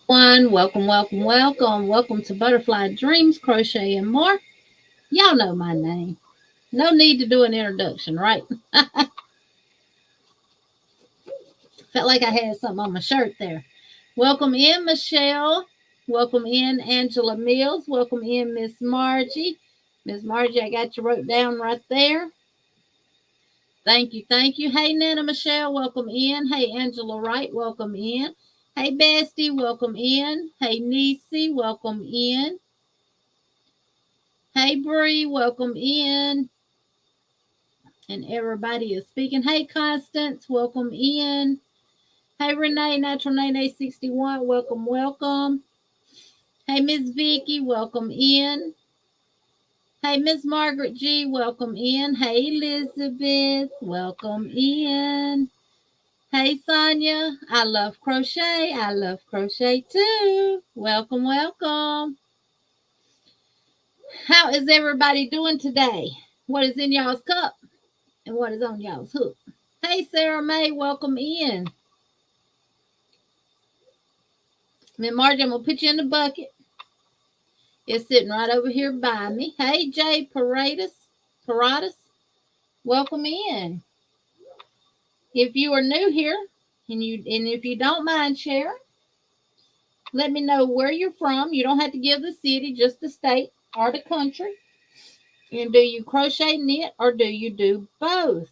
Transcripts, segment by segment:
One, welcome to Butterfly Dreams, Crochet and more. Y'all know my name. No need to do an introduction, right? Felt like I had something on my shirt there. Welcome in, Michelle. Welcome in, Angela Mills. Welcome in, Miss Margie. Miss Margie, I got you wrote down right there. Thank you, thank you. Hey, Nana Michelle, welcome in. Hey, Angela Wright, welcome in. Hey, Bestie, welcome in. Hey, Niecy, welcome in. Hey, Bree, welcome in. And everybody is speaking. Hey, Constance, welcome in. Hey, Renee, Natural Nene 61, welcome. Hey, Miss Vicky, welcome in. Hey, Miss Margaret G, welcome in. Hey, Elizabeth, welcome in. Hey, Sonia, I love crochet. I love crochet too. Welcome. How is everybody doing today? What is in y'all's cup and what is on y'all's hook? Hey, Sarah May, welcome in. Miss Margie, I'm going to put you in the bucket. It's sitting right over here by me. Hey, Jay Paratus, welcome in. If you are new here and if you don't mind sharing, let me know where you're from. You don't have to give the city, just the state or the country. And do you crochet, knit, or do you do both?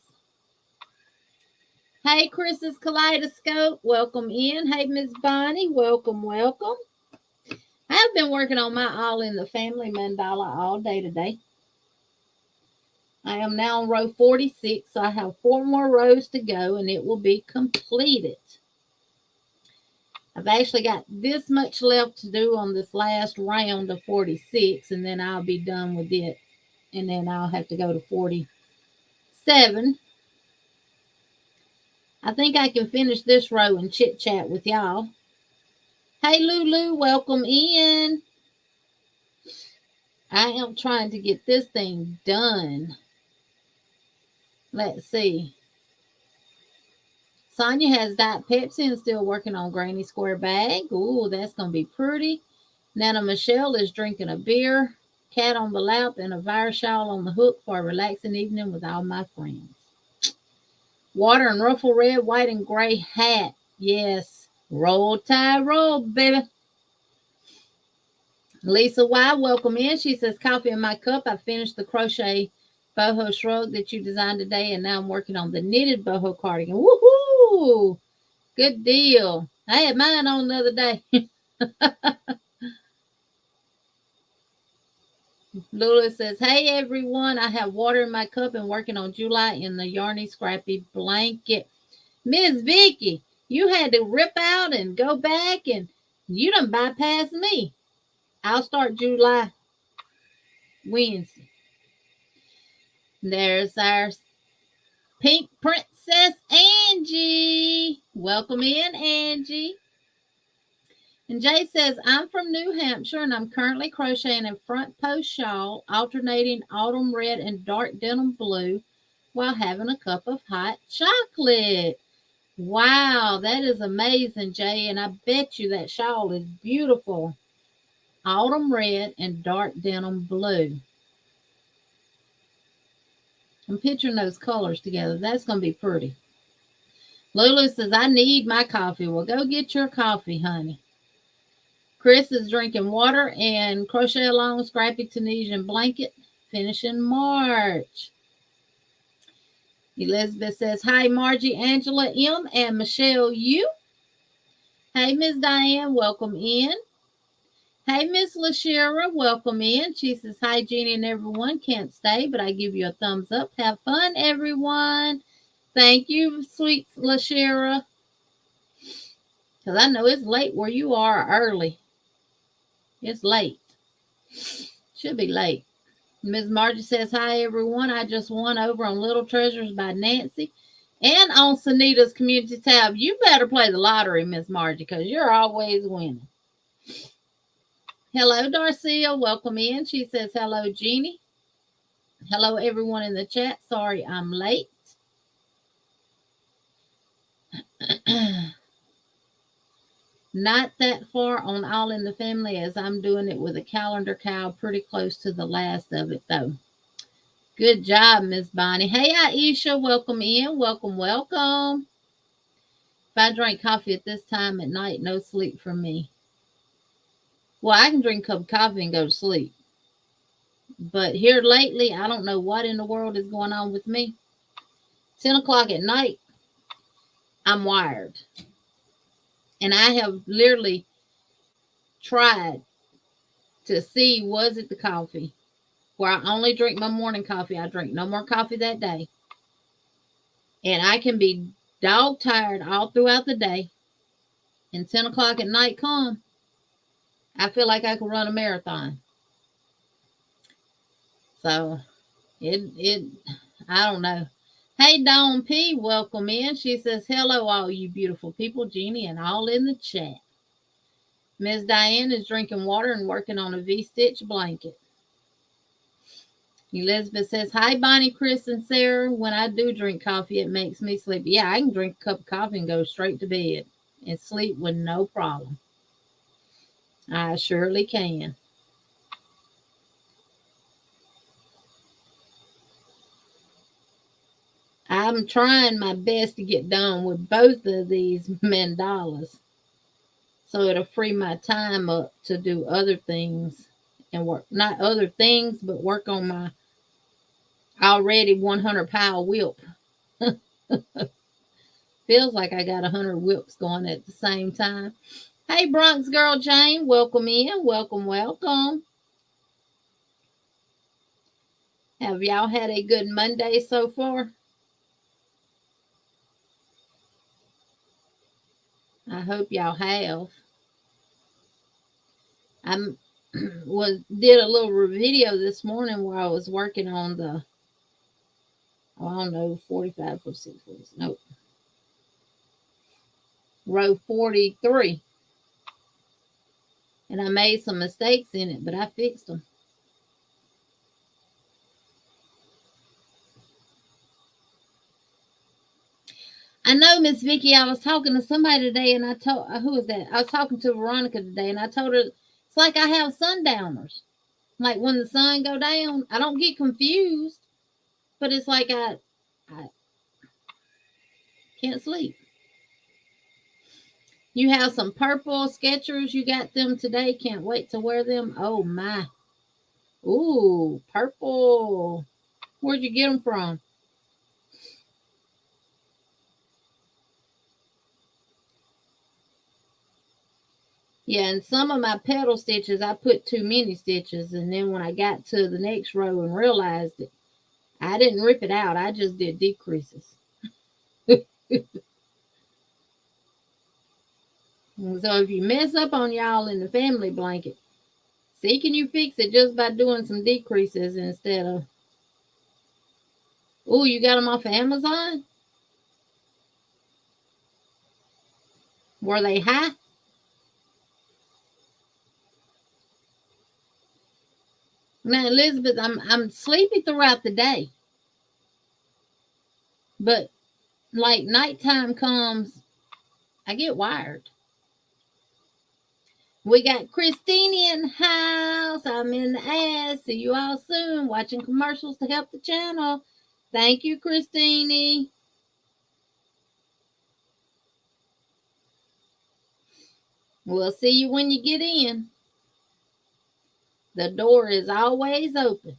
Hey, Chris's Kaleidoscope, welcome in. Hey, Miss Bonnie, welcome. I've been working on my All in the Family mandala all day today. I am now on row 46, so I have 4 more rows to go and it will be completed. I've actually got this much left to do on this last round of 46, and then I'll be done with it. And then I'll have to go to 47. I think I can finish this row and chit chat with y'all. Hey, Lulu, welcome in. I am trying to get this thing done. Let's see. Sonia has Diet Pepsi and still working on Granny Square bag. Ooh, that's going to be pretty. Nana Michelle is drinking a beer, cat on the lap, and a virus shawl on the hook for a relaxing evening with all my friends. Water and ruffle red, white, and gray hat. Yes. Roll, tide, roll, baby. Lisa Y, welcome in. She says, coffee in my cup. I finished the crochet boho shrug that you designed today, and now I'm working on the knitted boho cardigan. Woohoo! Good deal. I had mine on the other day. Lula says, hey everyone, I have water in my cup and working on July in the Yarny Scrappy blanket. Miss Vicky, you had to rip out and go back and you done bypassed me. I'll start July Wednesday. There's our pink princess Angie. Welcome in, Angie. And Jay says, I'm from New Hampshire and I'm currently crocheting a front post shawl, alternating autumn red and dark denim blue while having a cup of hot chocolate. Wow, that is amazing, Jay. And I bet you that shawl is beautiful. Autumn red and dark denim blue. I'm picturing those colors together. That's going to be pretty. Lulu says, I need my coffee. Well, go get your coffee, honey. Chris is drinking water and crochet along scrappy Tunisian blanket, finishing March. Elizabeth says, hi, Margie, Angela M, and Michelle U. Hey, Miss Diane, welcome in. Hey, Miss LaShira, welcome in. She says, hi, Jeannie and everyone. Can't stay, but I give you a thumbs up. Have fun, everyone. Thank you, sweet LaShira. Because I know it's late where you are early. It's late. Should be late. Ms. Margie says, hi, everyone. I just won over on Little Treasures by Nancy and on Sunita's community tab. You better play the lottery, Miss Margie, because you're always winning. Hello, Darcia. Welcome in. She says, hello, Jeannie. Hello, everyone in the chat. Sorry I'm late. Not that far on All in the Family, as I'm doing it with a calendar cow, pretty close to the last of it, though. Good job, Miss Bonnie. Hey, Aisha, welcome in. Welcome, welcome. If I drink coffee at this time at night, no sleep for me. Well, I can drink a cup of coffee and go to sleep. But here lately, I don't know what in the world is going on with me. 10 o'clock at night, I'm wired. And I have literally tried to see, was it the coffee? Where I only drink my morning coffee. I drink no more coffee that day. And I can be dog tired all throughout the day. And 10 o'clock at night come, I feel like I could run a marathon. So I don't know. Hey, Dawn P, welcome in. She says, hello, all you beautiful people, Jeannie, and all in the chat. Ms. Diane is drinking water and working on a V-stitch blanket. Elizabeth says, hi, Bonnie, Chris, and Sarah. When I do drink coffee, it makes me sleepy. Yeah, I can drink a cup of coffee and go straight to bed and sleep with no problem. I surely can. I'm trying my best to get done with both of these mandalas, so it'll free my time up to do other things and work, not other things, but work on my already 100 pound whip. Feels like I got 100 whips going at the same time. Hey, Bronx girl Jane, welcome in. Welcome, welcome. Have y'all had a good Monday so far? I hope y'all have. I did a little video this morning where I was working on the, I don't know, 45, 46, 46, nope, row 43. And I made some mistakes in it, but I fixed them. I know, Miss Vicky, I was talking to somebody today, and I told, who was that? I was talking to Veronica today, and I told her, it's like I have sundowners. Like when the sun go down, I don't get confused, but it's like I can't sleep. You have some purple Skechers. You got them today. Can't wait to wear them. Oh, my. Ooh, purple. Where'd you get them from? Yeah, and some of my pedal stitches, I put too many stitches. And then when I got to the next row and realized it, I didn't rip it out. I just did decreases. So if you mess up on y'all in the family blanket, see, can you fix it just by doing some decreases instead of, oh, you got them off of Amazon? Were they high? Now, Elizabeth, I'm sleepy throughout the day. But like nighttime comes, I get wired. We got Christine in the house. I'm in the ass. See you all soon. Watching commercials to help the channel. Thank you, Christine. We'll see you when you get in. The door is always open.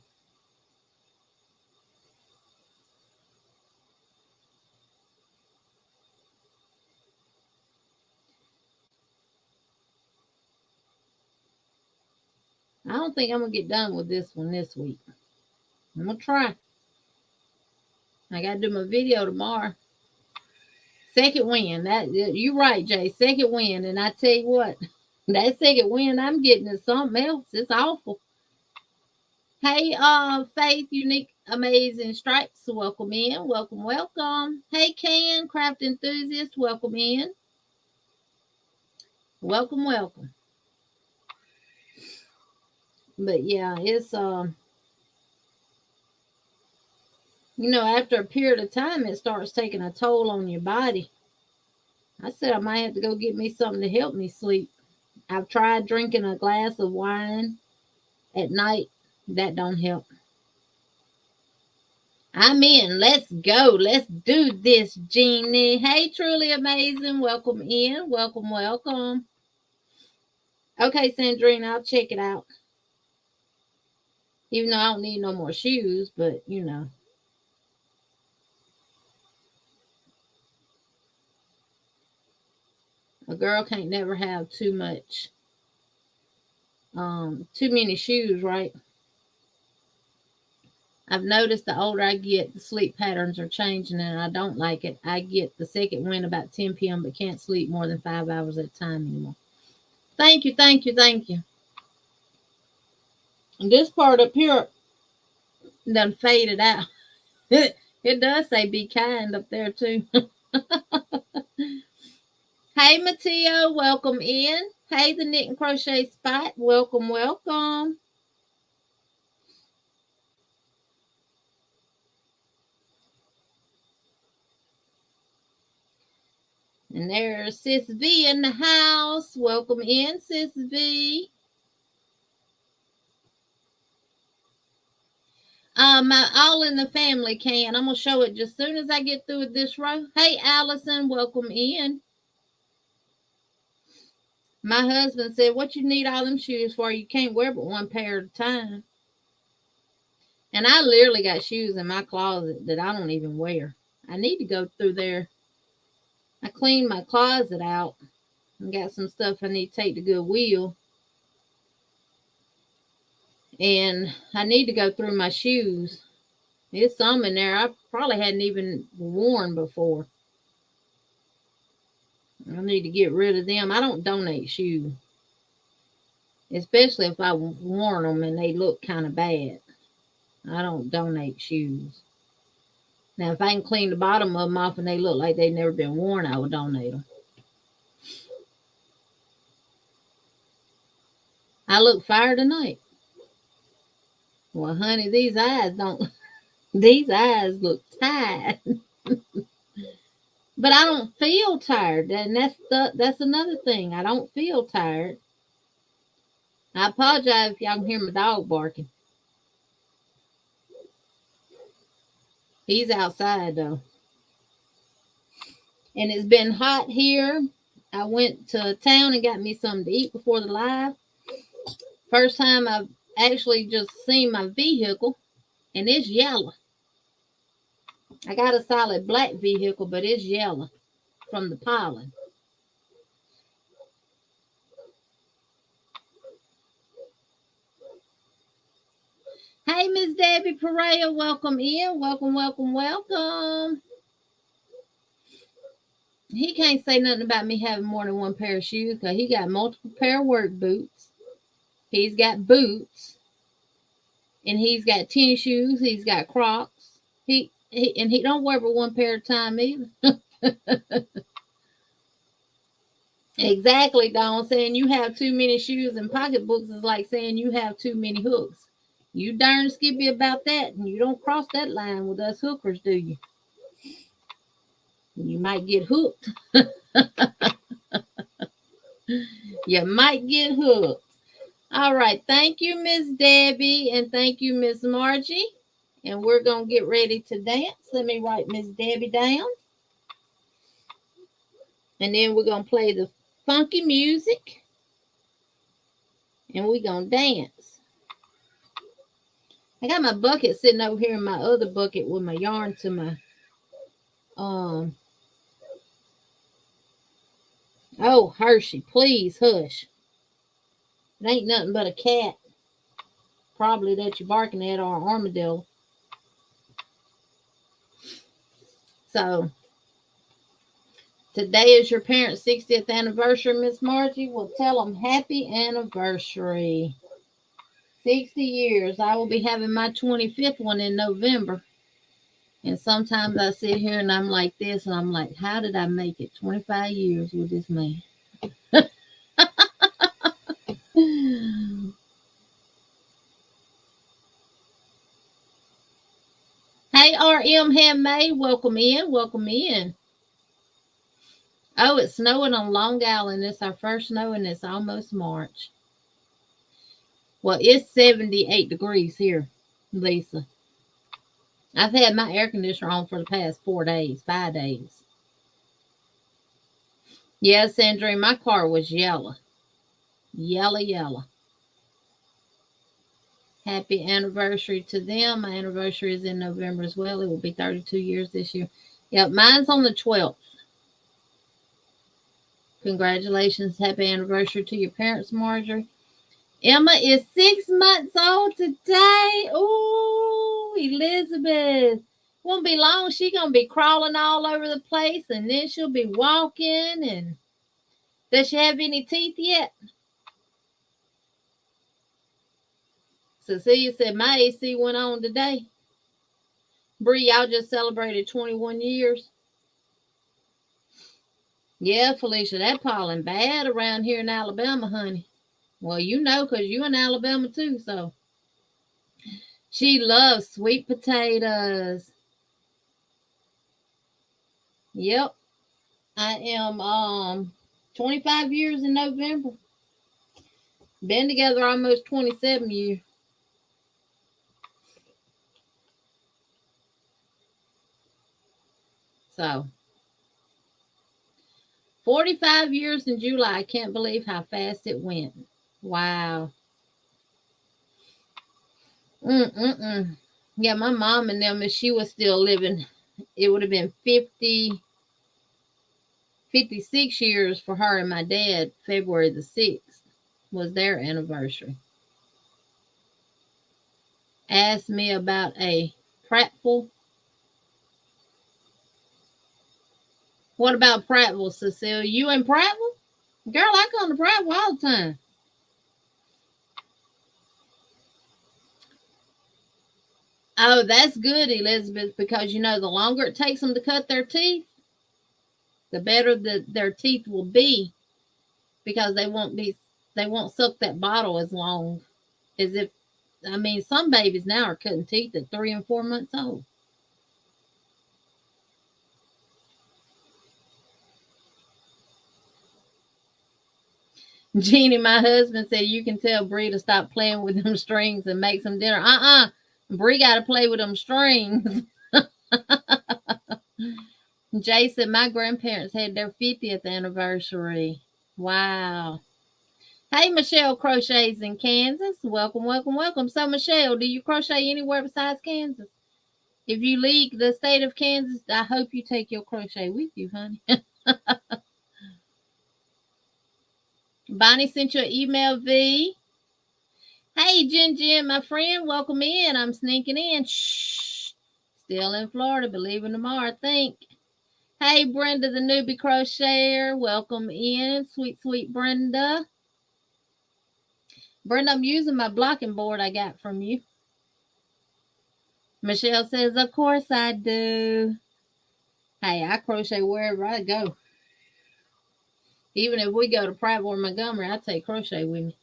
I don't think I'm going to get done with this one this week. I'm going to try. I got to do my video tomorrow. Second win. You're right, Jay. Second win. And I tell you what, that second win I'm getting is something else. It's awful. Hey, Faith, Unique, Amazing Stripes, welcome in. Welcome, welcome. Hey, Can, Craft Enthusiast, welcome in. Welcome, welcome. But yeah, it's you know, after a period of time, it starts taking a toll on your body. I said I might have to go get me something to help me sleep. I've tried drinking a glass of wine at night. That don't help. I'm in. Let's go. Let's do this, Jeannie. Hey, truly amazing. Welcome in. Welcome, welcome. Okay, Sandrine, I'll check it out. Even though I don't need no more shoes, but you know. A girl can't never have too many shoes, right? I've noticed the older I get, the sleep patterns are changing and I don't like it. I get the second wind about 10 p.m. but can't sleep more than 5 hours at a time anymore. Thank you, thank you, thank you. And this part up here done faded out. It does say be kind up there too. Hey, Mateo, welcome in. Hey, the Knit and Crochet Spot, welcome, welcome. And there's Sis V in the house. Welcome in, Sis V. My All in the Family can. I'm gonna show it just soon as I get through with this row. Hey, Allison, welcome in. My husband said, "What you need all them shoes for? You can't wear but one pair at a time." And I literally got shoes in my closet that I don't even wear. I need to go through there. I cleaned my closet out and got some stuff I need to take to Goodwill. And I need to go through my shoes. There's some in there I probably hadn't even worn before. I need to get rid of them. I don't donate shoes, especially if I've worn them and they look kind of bad. I don't donate shoes. Now, if I can clean the bottom of them off and they look like they've never been worn, I would donate them. I look fire tonight. Well, honey, these eyes don't. These eyes look tired. But I don't feel tired, and that's another thing. I don't feel tired. I apologize if y'all can hear my dog barking. He's outside though. And it's been hot here. I went to town and got me something to eat before the live. First time I've actually just seen my vehicle, and it's yellow. I got a solid black vehicle, but it's yellow from the pollen. Hey, Miss Debbie Perea, welcome in. Welcome, welcome, welcome. He can't say nothing about me having more than one pair of shoes because he got multiple pair of work boots. He's got boots. And he's got tennis shoes. He's got Crocs. He don't wear but one pair at a time either. Exactly, Dawn. Saying you have too many shoes and pocketbooks is like saying you have too many hooks. You darn skippy about that, and you don't cross that line with us hookers, do you? You might get hooked. You might get hooked. All right. Thank you, Miss Debbie, and thank you, Miss Margie. And we're going to get ready to dance. Let me write Miss Debbie down. And then we're going to play the funky music. And we're going to dance. I got my bucket sitting over here in my other bucket with my yarn to my oh, Hershey, please hush. It ain't nothing but a cat. Probably that you're barking at, or an armadillo. So today is your parents' 60th anniversary, Miss Margie. Well, tell them happy anniversary. 60 years. I will be having my 25th one in November. And sometimes I sit here and I'm like this, and I'm like, how did I make it 25 years with this man? Hey, RM Handmade, welcome in, welcome in. Oh, it's snowing on Long Island. It's our first snow and it's almost March. Well, it's 78 degrees here, Lisa. I've had my air conditioner on for the past 4 days, 5 days. Yeah, Sandra, my car was yellow. Yellow, yellow. Happy anniversary to them. My anniversary is in November as well. It will be 32 years this year. Yep, mine's on the 12th. Congratulations. Happy anniversary to your parents, Marjorie. Emma is 6 months old today. Ooh, Elizabeth. Won't be long. She's going to be crawling all over the place, and then she'll be walking. And does she have any teeth yet? Cecilia said, my AC went on today. Bree, y'all just celebrated 21 years. Yeah, Felicia, that pollen bad around here in Alabama, honey. Well, you know, because you in Alabama too, so. She loves sweet potatoes. Yep. I am 25 years in November. Been together almost 27 years. So 45 years in July. I can't believe how fast it went. Wow. Yeah, my mom and them, if she was still living, it would have been 56 years for her and my dad. February the 6th was their anniversary. Asked me about a Prattville. What about Prattville, Cecilia? You in Prattville? Girl, I come to Prattville all the time. Oh, that's good, Elizabeth, because you know the longer it takes them to cut their teeth, the better their teeth will be, because they won't suck that bottle as long as if. I mean, some babies now are cutting teeth at 3 and 4 months old. Jeannie, my husband, said you can tell Bree to stop playing with them strings and make some dinner. Bree got to play with them strings. Jay said my grandparents had their 50th anniversary. Wow. Hey, Michelle crochets in Kansas. Welcome, welcome, welcome. So, Michelle, do you crochet anywhere besides Kansas? If you leave the state of Kansas, I hope you take your crochet with you, honey. Bonnie sent you an email, V. Hey, Jen, my friend, welcome in. I'm sneaking in. Shh. Still in Florida, believe in tomorrow, I think. Hey, Brenda, the newbie crocheter, welcome in. Sweet, sweet Brenda. Brenda, I'm using my blocking board I got from you. Michelle says, of course I do. Hey, I crochet wherever I go. Even if we go to Prattville or Montgomery, I take crochet with me.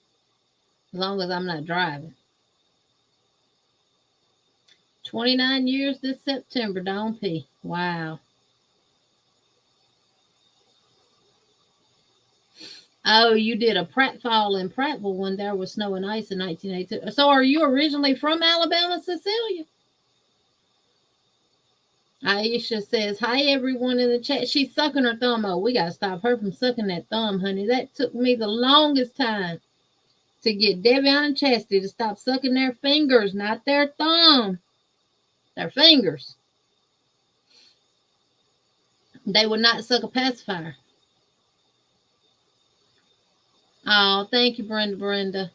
As long as I'm not driving. 29 years this September, Dawn P. Wow. Oh, you did a pratfall in Prattville when there was snow and ice in 1982. So are you originally from Alabama, Cecilia? Aisha says, hi, everyone in the chat. She's sucking her thumb. Oh, we got to stop her from sucking that thumb, honey. That took me the longest time to get Devion and Chastity to stop sucking their fingers, not their thumb. Their fingers. They would not suck a pacifier. Oh, thank you, Brenda.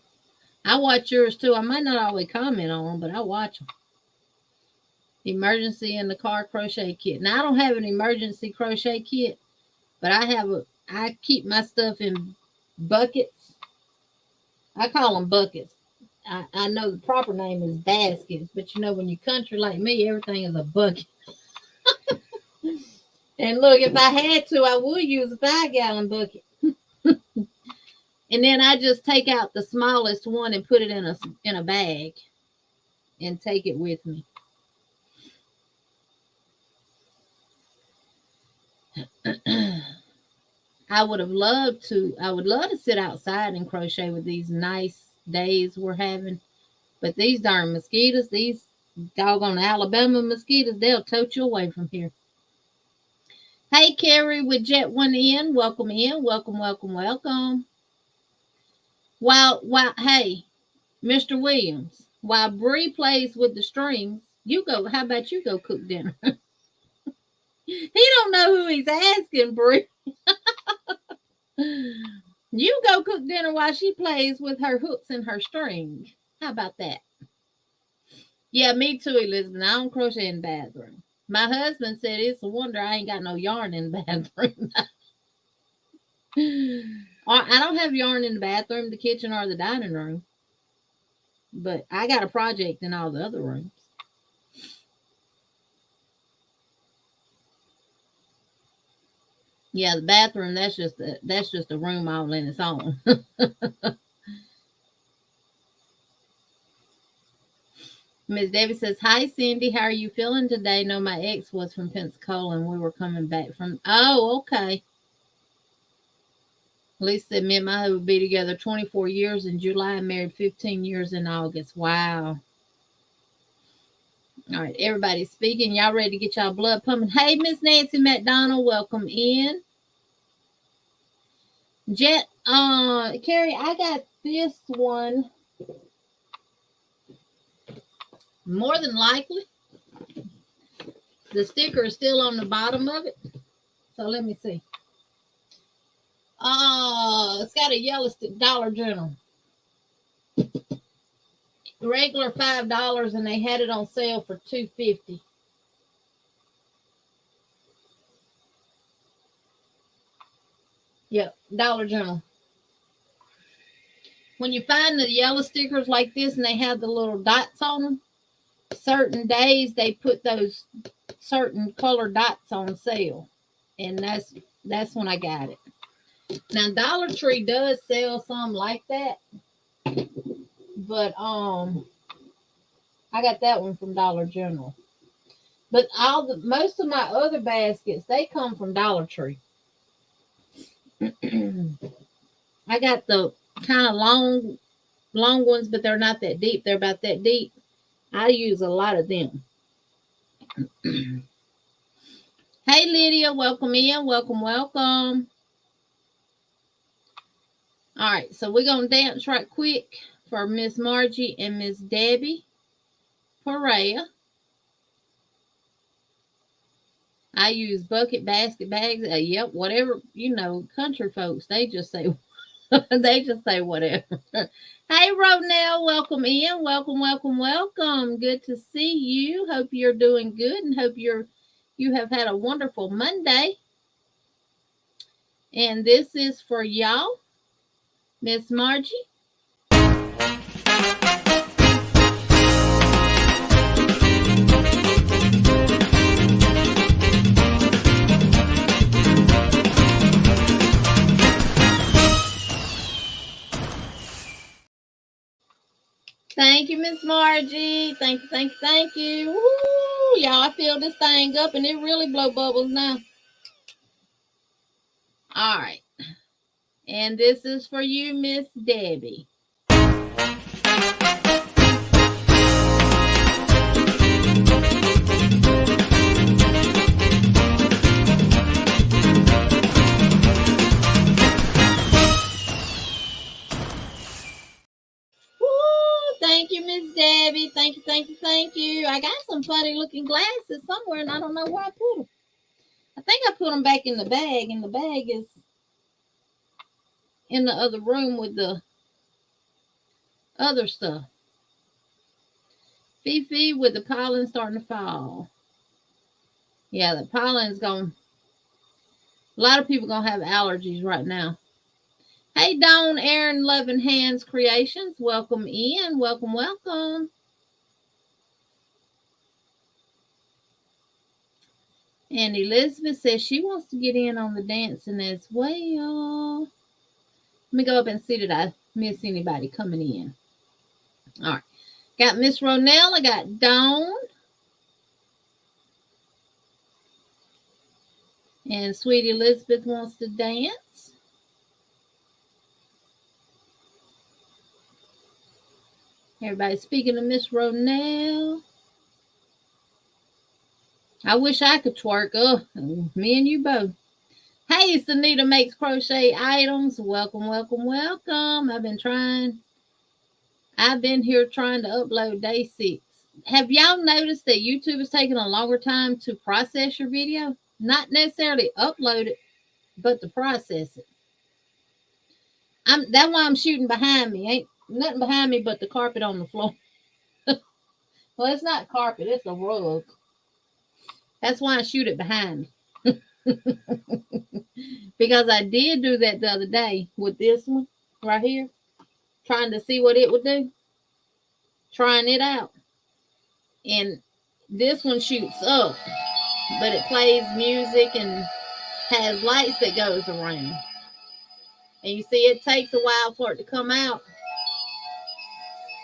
I watch yours too. I might not always comment on them, but I watch them. Emergency in the car crochet kit. Now I don't have an emergency crochet kit, but I keep my stuff in buckets. I call them buckets. I know the proper name is baskets, but you know when you country like me, everything is a bucket. And look, if I had to, I would use a 5-gallon bucket. And then I just take out the smallest one and put it in a bag and take it with me. I would love to sit outside and crochet with these nice days we're having. But these darn mosquitoes, these doggone Alabama mosquitoes, they'll tote you away from here. Hey, Carrie with Jet One in. Welcome in. Welcome, welcome, welcome. Hey, Mr. Williams, while Bree plays with the strings, how about you go cook dinner? He don't know who he's asking, Bree. You go cook dinner while she plays with her hooks and her string. How about that? Yeah, me too, Elizabeth. I don't crochet in the bathroom. My husband said it's a wonder I ain't got no yarn in the bathroom. I don't have yarn in the bathroom, the kitchen, or the dining room. But I got a project in all the other rooms. Yeah, the bathroom, that's just a room all in its own. Miss Debbie says, "Hi Cindy, how are you feeling today? No, my ex was from Pensacola and we were coming back from." Oh, okay. Lisa said, "Me and my husband would be together 24 years in July and married 15 years in August." Wow. All right, everybody's speaking. Y'all ready to get y'all blood pumping? Hey, Miss Nancy McDonald, welcome in. Carrie, I got this one. More than likely, the sticker is still on the bottom of it. So let me see. It's got a yellow stick, Dollar General. Regular $5, and they had it on sale for $2.50. Yep, Dollar General. When you find the yellow stickers like this and they have the little dots on them, certain days they put those certain color dots on sale, and that's when I got it. Now Dollar Tree does sell some like that, but I got that one from Dollar General. But most of my other baskets, they come from Dollar Tree. I got the kind of long ones, but they're not that deep. They're about that deep. I use a lot of them. Hey Lydia, welcome in. Welcome, welcome. All right, so we're gonna dance right quick for Miss Margie and Miss Debbie Perea. I use bucket, basket, bags. Yep, whatever, country folks, they just say whatever. Hey Ronell, welcome in. Welcome, welcome, welcome. Good to see you. Hope you're doing good and hope you have had a wonderful Monday. And this is for y'all, Miss Margie. Thank you, Miss Margie. Thank you, thank you, thank you. Woo! Y'all, I fill this thing up and it really blow bubbles now. All right. And this is for you, Miss Debbie. Thank you, Miss Debbie. Thank you, thank you, thank you. I got some funny looking glasses somewhere, and I don't know where I put them. I think I put them back in the bag, and the bag is in the other room with the other stuff. Fifi with the pollen starting to fall. Yeah, the pollen's going. A lot of people gonna have allergies right now. Hey, Dawn, Aaron, Loving Hands Creations, welcome in. Welcome, welcome. And Elizabeth says she wants to get in on the dancing as well. Let me go up and see did I miss anybody coming in. All right. Got Miss Ronell. I got Dawn. And Sweet Elizabeth wants to dance. Everybody speaking to Miss Ronell. I wish I could twerk. Me and you both. Hey, Sunita makes crochet items. Welcome, welcome, welcome. I've been here trying to upload day 6. Have y'all noticed that YouTube is taking a longer time to process your video? Not necessarily upload it, but to process it. That's why I'm shooting behind me. Ain't nothing behind me but the carpet on the floor. Well, it's not carpet, it's a rug. That's why I shoot it behind me. Because I did do that the other day with this one right here, trying to see what it would do, trying it out. And this one shoots up, but it plays music and has lights that goes around. And you see, it takes a while for it to come out.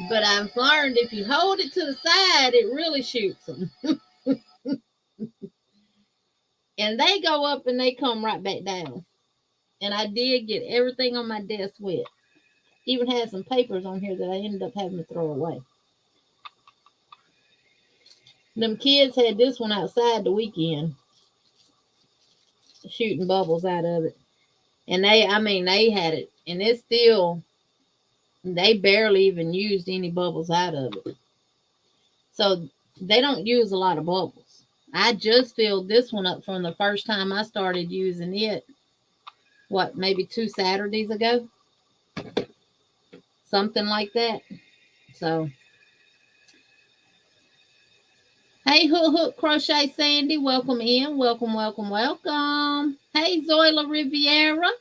But I've learned if you hold it to the side, it really shoots them. And they go up and they come right back down. And I did get everything on my desk wet. Even had some papers on here that I ended up having to throw away. Them kids had this one outside the weekend, shooting bubbles out of it. And they had it. And it's still, they barely even used any bubbles out of it. So they don't use a lot of bubbles. I just filled this one up from the first time I started using it. Maybe 2 Saturdays ago? Something like that. So, hey, Hook Crochet Sandy, welcome in. Welcome, welcome, welcome. Hey, Zoila Riviera,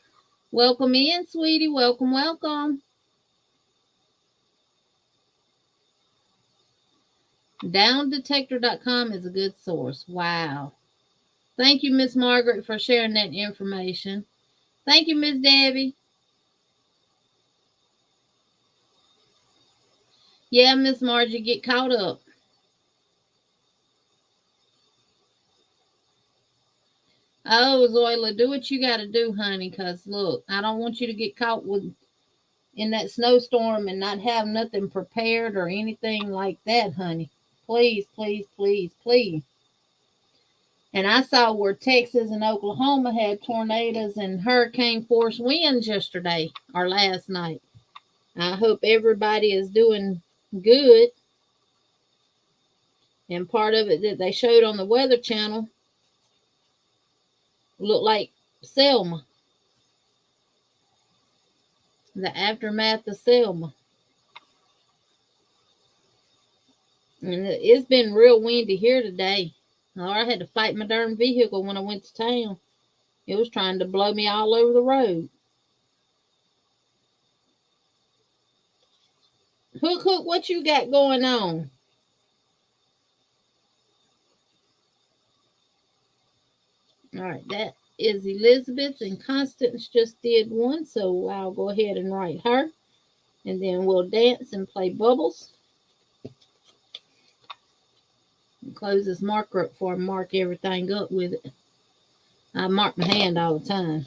welcome in, sweetie. Welcome, welcome. Downdetector.com is a good source. Wow. Thank you, Miss Margaret, for sharing that information. Thank you, Miss Debbie. Yeah, Miss Margie, get caught up. Oh, Zoila, do what you got to do, honey, because, look, I don't want you to get caught in that snowstorm and not have nothing prepared or anything like that, honey. Please, please, please, please. And I saw where Texas and Oklahoma had tornadoes and hurricane force winds yesterday or last night. I hope everybody is doing good. And part of it that they showed on the Weather Channel looked like Selma. The aftermath of Selma. And it's been real windy here today. I had to fight my darn vehicle when I went to town. It was trying to blow me all over the road. Hook, what you got going on? All right, that is Elizabeth, and Constance just did one, so I'll go ahead and write her. And then we'll dance and play bubbles. And close this marker up before I mark everything up with it. I mark my hand all the time.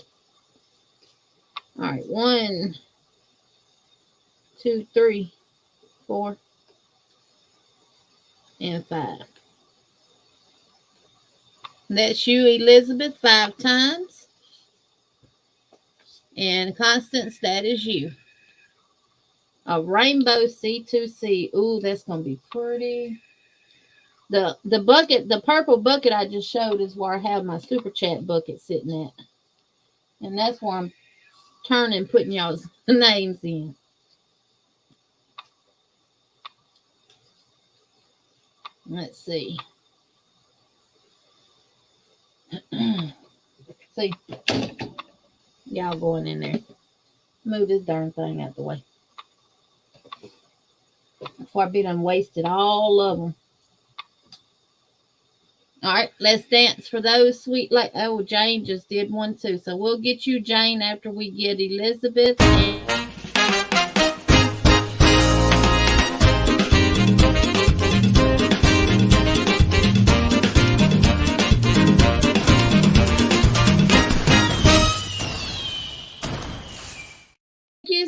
All right, 1, 2, 3, 4, and 5. That's you, Elizabeth, 5 times. And Constance, that is you. A rainbow C2C. Ooh, that's going to be pretty. The bucket, the purple bucket I just showed is where I have my super chat bucket sitting at. And that's where I'm turning, putting y'all's names in. Let's see. See, y'all going in there. Move this darn thing out the way before I be done wasted all of them. All right, let's dance for those sweet. Oh, Jane just did one too, so we'll get you, Jane, after we get Elizabeth.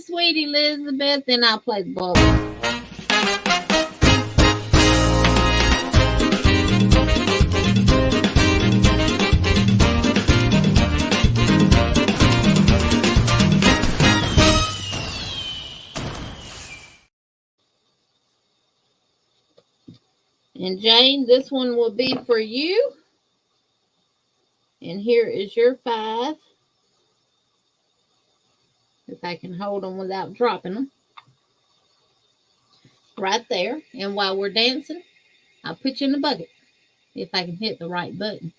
Sweet Elizabeth, then I'll play the bubble. And Jane, this one will be for you. And here is your 5. If I can hold them without dropping them. Right there. And while we're dancing, I'll put you in the bucket. If I can hit the right button.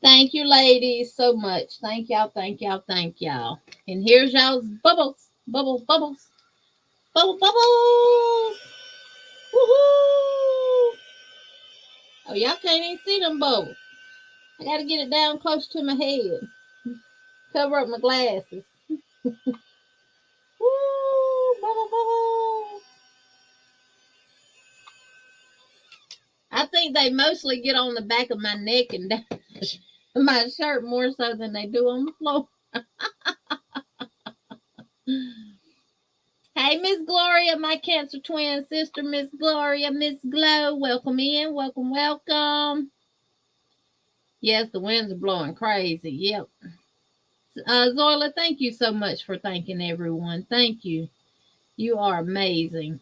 Thank you, ladies, so much. Thank y'all, thank y'all, thank y'all. And here's y'all's bubbles. Bubbles, bubbles. Bubble, bubbles. Woohoo! Oh, y'all can't even see them bubbles. I got to get it down close to my head. Cover up my glasses. Woo! Bubble, bubble. I think they mostly get on the back of my neck and down my shirt more so than they do on the floor. Hey, Miss Gloria, my Cancer twin sister, Miss Gloria, Miss Glow, welcome in, welcome, welcome. Yes, the winds are blowing crazy. Yep. Zoila, thank you so much for thanking everyone. Thank you. You are amazing.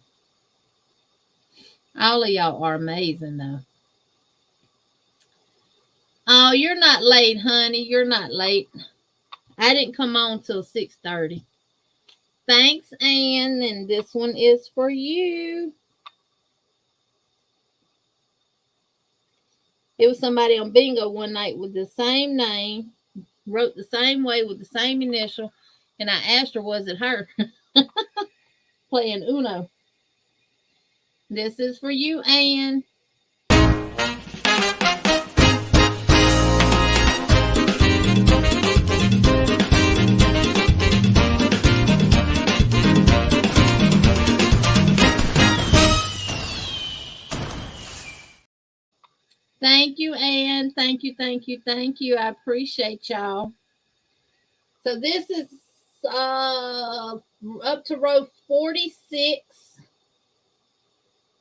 All of y'all are amazing, though. Oh, you're not late, honey. You're not late. I didn't come on till 6:30. Thanks, Anne. And this one is for you. It was somebody on bingo one night with the same name, wrote the same way with the same initial, and I asked her, was it her? Playing Uno. This is for you, Anne. Thank you, Anne. Thank you, thank you, thank you. I appreciate y'all. So this is up to row 46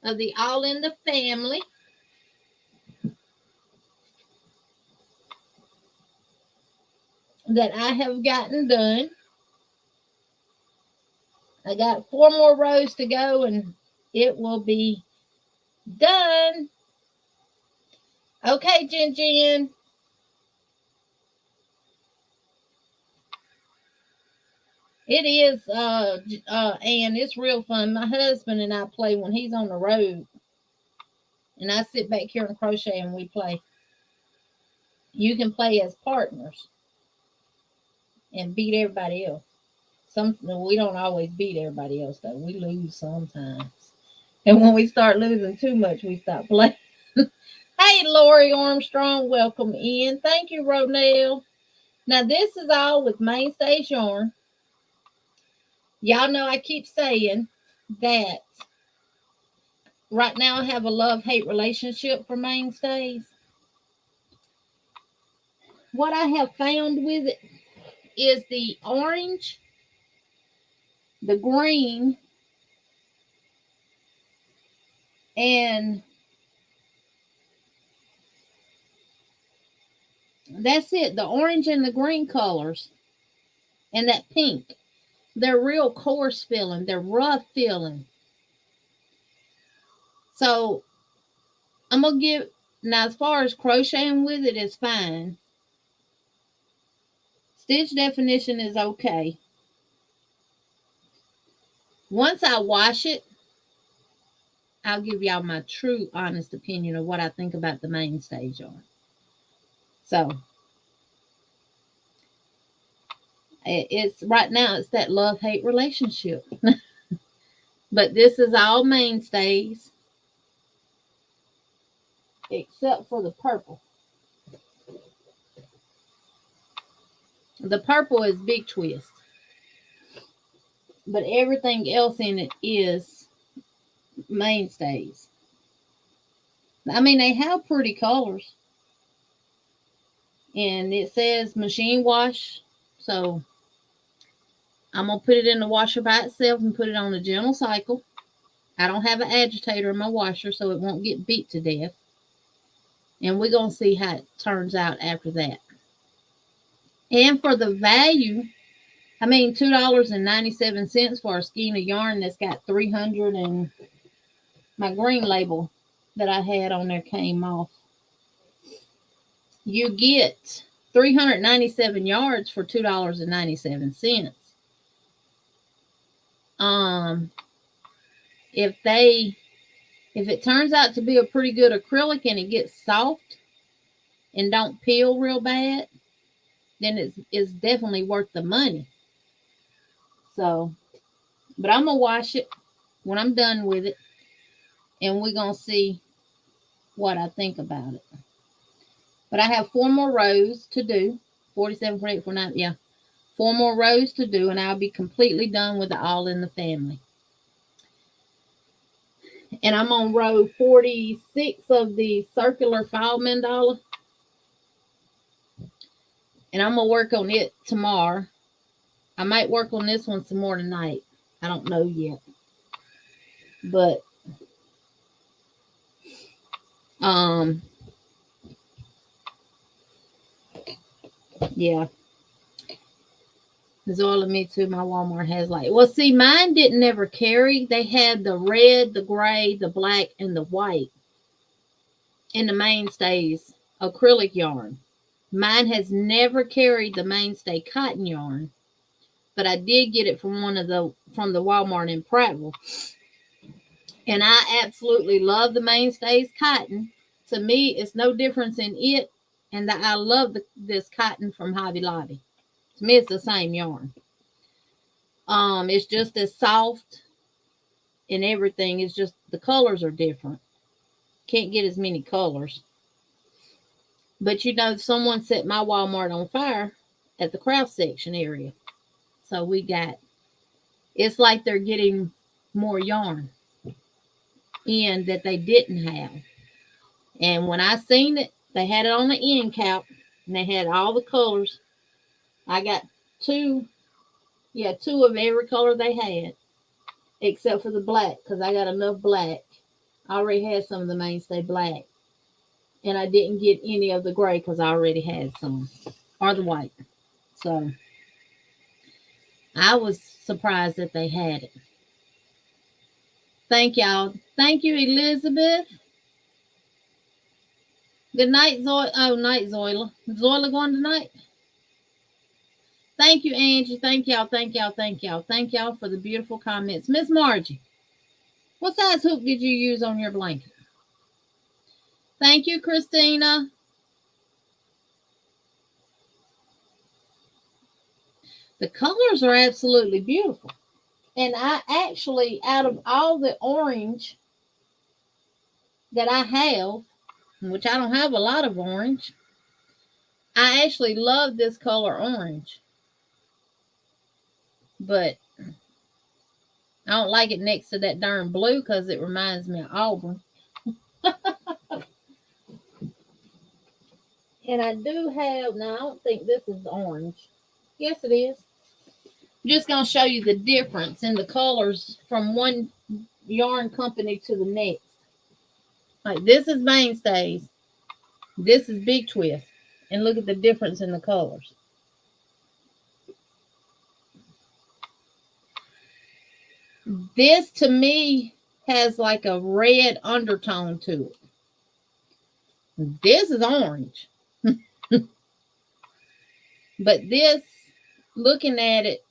of the All in the Family. That I have gotten done. I got 4 more rows to go and it will be done. Okay, Jen Jen. It is, and it's real fun. My husband and I play when he's on the road. And I sit back here and crochet and we play. You can play as partners and beat everybody else. We don't always beat everybody else, though. We lose sometimes. And when we start losing too much, we stop playing. Hey, Lori Armstrong, welcome in. Thank you, Ronell. Now, this is all with Mainstays Yarn. Y'all know I keep saying that right now I have a love-hate relationship for Mainstays. What I have found with it is the orange, the green, and that's it. The orange and the green colors and that pink. They're real coarse feeling. They're rough feeling. So I'm going to give, now as far as crocheting with it is fine. Stitch definition is okay. Once I wash it, I'll give y'all my true honest opinion of what I think about the Mainstays yarn. So it's right now it's that love-hate relationship. But this is all Mainstays except for the purple. The purple is Big Twist. But everything else in it is Mainstays. I mean, they have pretty colors. And it says machine wash. So I'm going to put it in the washer by itself and put it on a gentle cycle. I don't have an agitator in my washer, so it won't get beat to death. And we're going to see how it turns out after that. And for the value, I mean, $2.97 for a skein of yarn that's got 300, and my green label that I had on there came off. You get 397 yards for $2.97. If it turns out to be a pretty good acrylic and it gets soft and don't peel real bad, then it's definitely worth the money. So, but I'm gonna wash it when I'm done with it, and we're gonna see what I think about it. But I have 4 more rows to do. 47, 48, 49, yeah. 4 more rows to do, and I'll be completely done with the All in the Family. And I'm on row 46 of the circular file mandala. And I'm going to work on it tomorrow. I might work on this one some more tonight. I don't know yet. But, yeah. Zoila, me too. My Walmart has like, well, see, mine didn't ever carry. They had the red, the gray, the black, and the white in the mainstays acrylic yarn. Mine has never carried the mainstay cotton yarn, but I did get it from from the Walmart in Prattville, and I absolutely love the mainstays cotton. To me, it's no difference in it, and I love this cotton from Hobby Lobby. To me, it's the same yarn. It's just as soft and everything. It's just the colors are different. Can't get as many colors. But you know, someone set my Walmart on fire at the craft section area. So it's like they're getting more yarn in that they didn't have. And when I seen it, they had it on the end cap and they had all the colors. I got two of every color they had, except for the black, because I got enough black. I already had some of the mainstay black. And I didn't get any of the gray because I already had some, or the white. So I was surprised that they had it. Thank y'all. Thank you, Elizabeth. Good night, Zoila. Oh, night, Zoila. Zoila going tonight? Thank you, Angie. Thank y'all. Thank y'all. Thank y'all. Thank y'all for the beautiful comments. Miss Margie, what size hoop did you use on your blanket? Thank you, Christina. The colors are absolutely beautiful. And I actually, out of all the orange that I have, which I don't have a lot of orange, I actually love this color orange. But I don't like it next to that darn blue because it reminds me of Auburn. And I do have, now I don't think this is orange. Yes, it is. I'm just going to show you the difference in the colors from one yarn company to the next. Like this is Mainstays. This is Big Twist. And look at the difference in the colors. This to me has like a red undertone to it. This is orange. But this, looking at it,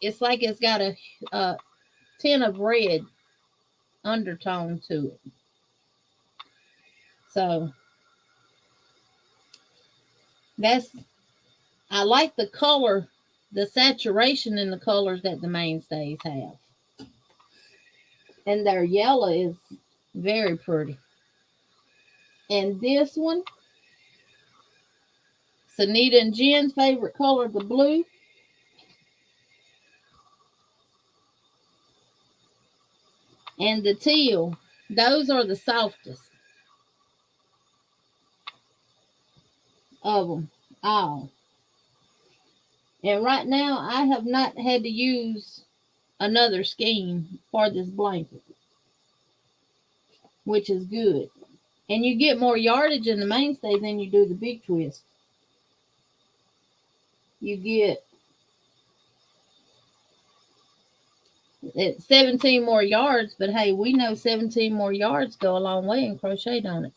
it's like it's got a tint of red undertone to it. So I like the color, the saturation in the colors that the Mainstays have. And their yellow is very pretty. And this one, Sunita and Jen's favorite color, the blue. And the teal, those are the softest of them all. And right now, I have not had to use another skein for this blanket. which is good. And you get more yardage in the mainstay than you do the big twist. You get 17 more yards, but hey, we know 17 more yards go a long way in crochet, don't it?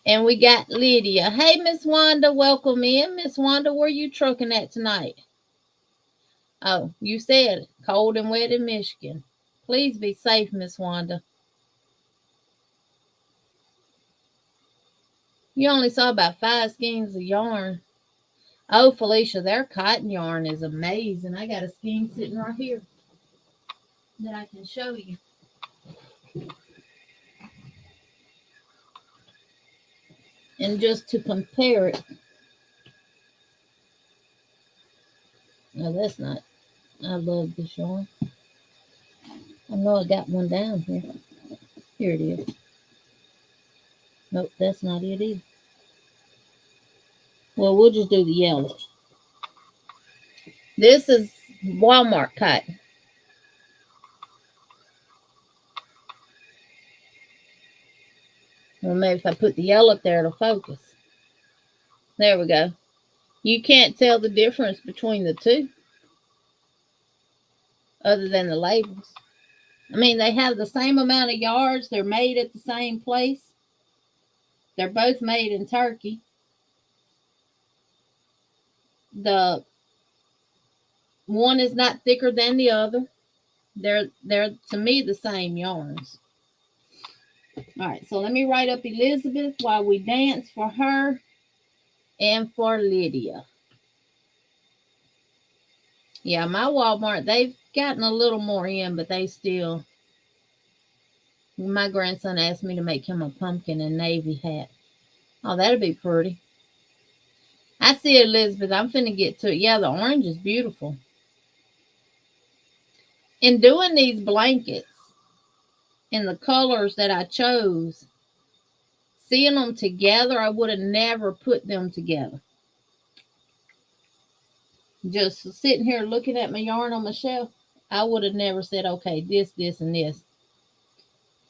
And we got Lydia. Hey, Miss Wanda, welcome in. Miss Wanda, where you trucking at tonight? Oh, you said cold and wet in Michigan. Please be safe, Miss Wanda. You only saw about 5 skeins of yarn. Oh, Felicia, their cotton yarn is amazing. I got a skein sitting right here that I can show you. And just to compare it. No, that's not. I love this yarn. I know I got one down here. Here it is. Nope, that's not it either. Well, we'll just do the yellow. This is Walmart cotton. Well, maybe if I put the yellow up there, it'll focus. There we go. You can't tell the difference between the two other than the labels. I mean, they have the same amount of yards. They're made at the same place. They're both made in Turkey. The one is not thicker than the other. They're to me the same yarns. All right, so let me write up Elizabeth while we dance for her and for Lydia. Yeah, my Walmart, they've gotten a little more in, but they still... My grandson asked me to make him a pumpkin and navy hat. Oh, that'll be pretty. I see it, Elizabeth. I'm finna get to it. Yeah, the orange is beautiful. In doing these blankets in the colors that I chose, seeing them together, I would have never put them together. Just sitting here looking at my yarn on my shelf, I would have never said, okay, this, and this.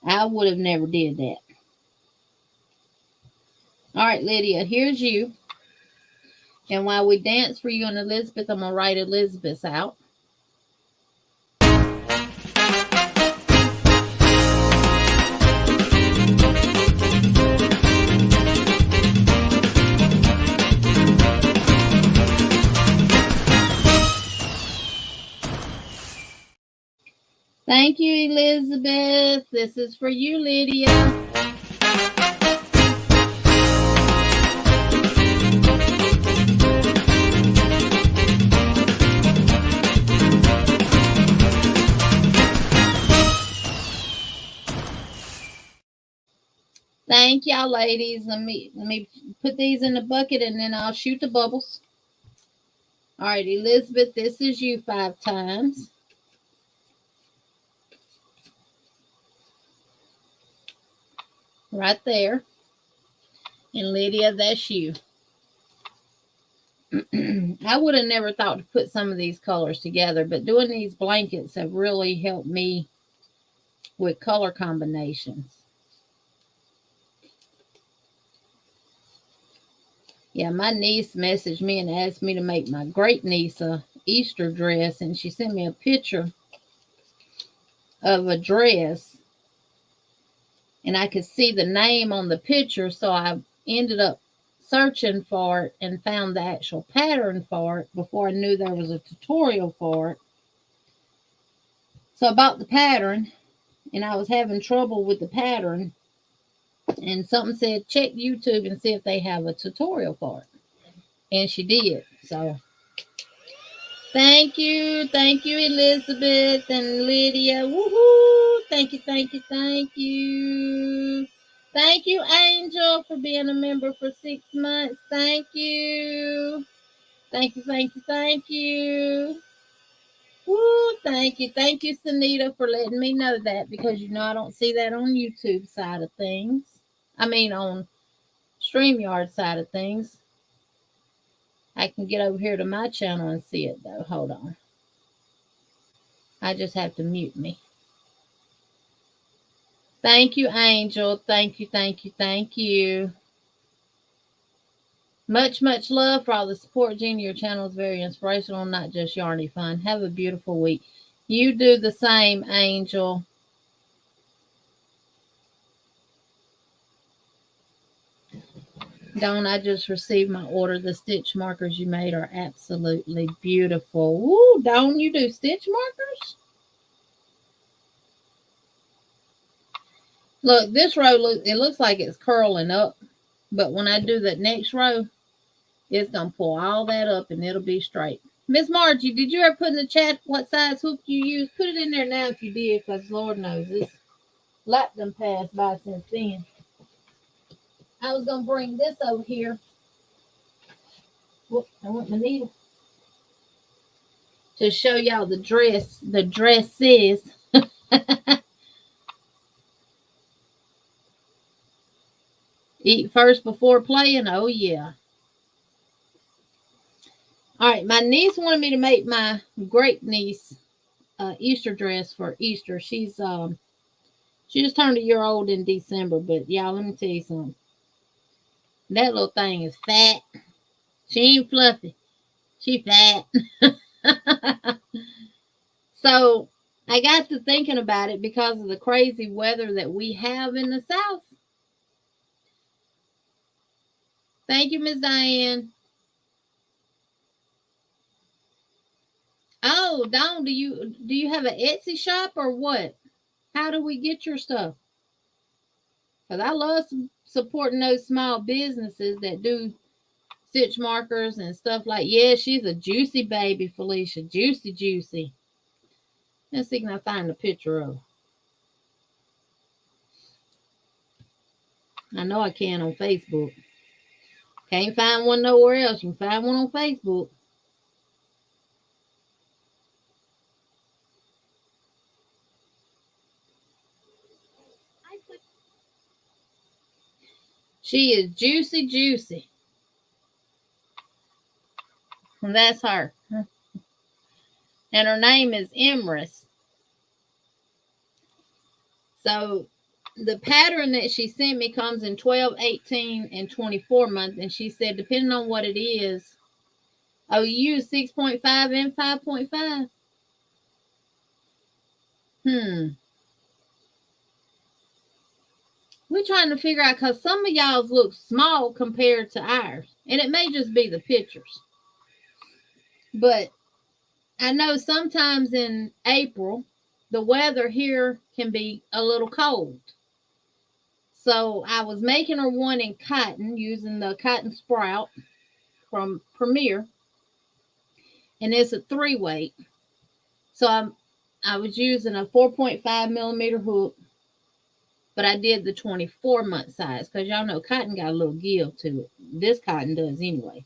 I would have never did that. All right, Lydia, here's you. And while we dance for you and Elizabeth, I'm going to write Elizabeth's out. Thank you, Elizabeth. This is for you, Lydia. Thank y'all, ladies. Let me put these in the bucket and then I'll shoot the bubbles. All right, Elizabeth, this is you 5 times. Right there. And Lydia, that's you. I would have never thought to put some of these colors together, but doing these blankets have really helped me with color combinations. Yeah, my niece messaged me and asked me to make my great niece a Easter dress, and she sent me a picture of a dress, and I could see the name on the picture, so I ended up searching for it and found the actual pattern for it before I knew there was a tutorial for it. So I bought the pattern, and I was having trouble with the pattern, and something said check YouTube and see if they have a tutorial for it, and she did. So thank you, Elizabeth and Lydia. Woohoo! Thank you. Thank you, Angel, for being a member for 6 months. Thank you. Thank you. Woo, thank you. Thank you, Sunita, for letting me know that, because I don't see that on YouTube side of things. I mean, on StreamYard side of things. I can get over here to my channel and see it, though. Hold on. I just have to mute me. Thank you, Angel. Thank you, thank you, thank you. Much, much love for all the support, Jeannie. Your channel is very inspirational, not just yarny fun. Have a beautiful week. You do the same, Angel. Dawn, I just received my order. The stitch markers you made are absolutely beautiful. Woo, Dawn, you do stitch markers? Look, this row, it looks like it's curling up. But when I do that next row, it's going to pull all that up and it'll be straight. Miss Margie, did you ever put in the chat what size hook you use? Put it in there now if you did, because Lord knows this lot done passed by since then. I was going to bring this over here. Whoop, I want my needle. To show y'all the dresses. Eat first before playing. Oh, yeah. All right, my niece wanted me to make my great niece Easter dress for Easter. She just turned a year old in December, but y'all, let me tell you something. That little thing is fat. She ain't fluffy. She fat. So I got to thinking about it because of the crazy weather that we have in the South. Thank you, Miss Diane. Oh, Dawn, do you have an Etsy shop or what? How do we get your stuff? Because I love supporting those small businesses that do stitch markers and stuff like. Yeah, she's a juicy baby, Felicia. Juicy, juicy. Let's see, can I find a picture of her? I know I can on Facebook. Can't find one nowhere else. You can find one on Facebook. She is juicy, juicy. And that's her. And her name is Emrys. So the pattern that she sent me comes in 12, 18, and 24 months. And she said, depending on what it is, oh, you use 6.5 and 5.5? We're trying to figure out, because some of y'all's look small compared to ours. And it may just be the pictures. But I know sometimes in April, the weather here can be a little cold. So I was making her one in cotton using the cotton sprout from Premier. And it's a 3-weight. So I was using a 4.5 millimeter hook. But I did the 24-month size because y'all know cotton got a little give to it. This cotton does anyway.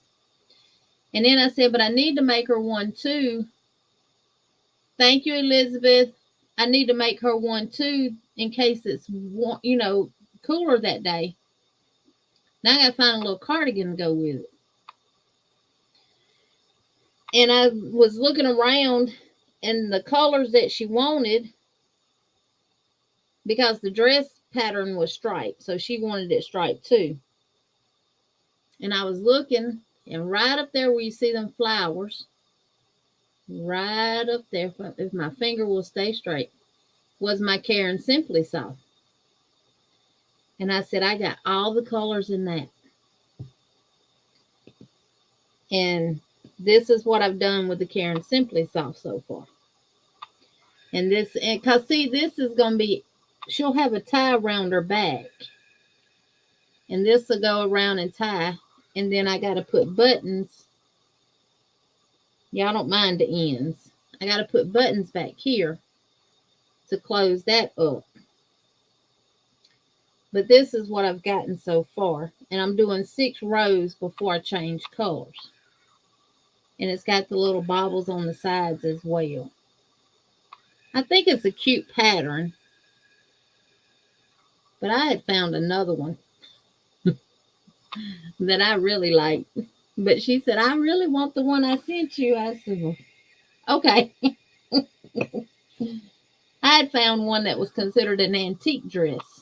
And then I said, but I need to make her one too. Thank you, Elizabeth. I need to make her one too in case it's, cooler that day. Now I got to find a little cardigan to go with it. And I was looking around and the colors that she wanted, because the dress pattern was striped, so she wanted it striped too. And I was looking, and right up there where you see them flowers, right up there, if my finger will stay straight, was my Caron Simply Soft. And I said, I got all the colors in that. And this is what I've done with the Caron Simply Soft so far. And because see, this is going to be, she'll have a tie around her back. And this will go around and tie. And then I got to put buttons. Y'all don't mind the ends. I got to put buttons back here to close that up. But this is what I've gotten so far. And I'm doing 6 rows before I change colors. And it's got the little bobbles on the sides as well. I think it's a cute pattern. But I had found another one that I really like. But she said, I really want the one I sent you. I said, well, okay. I had found one that was considered an antique dress.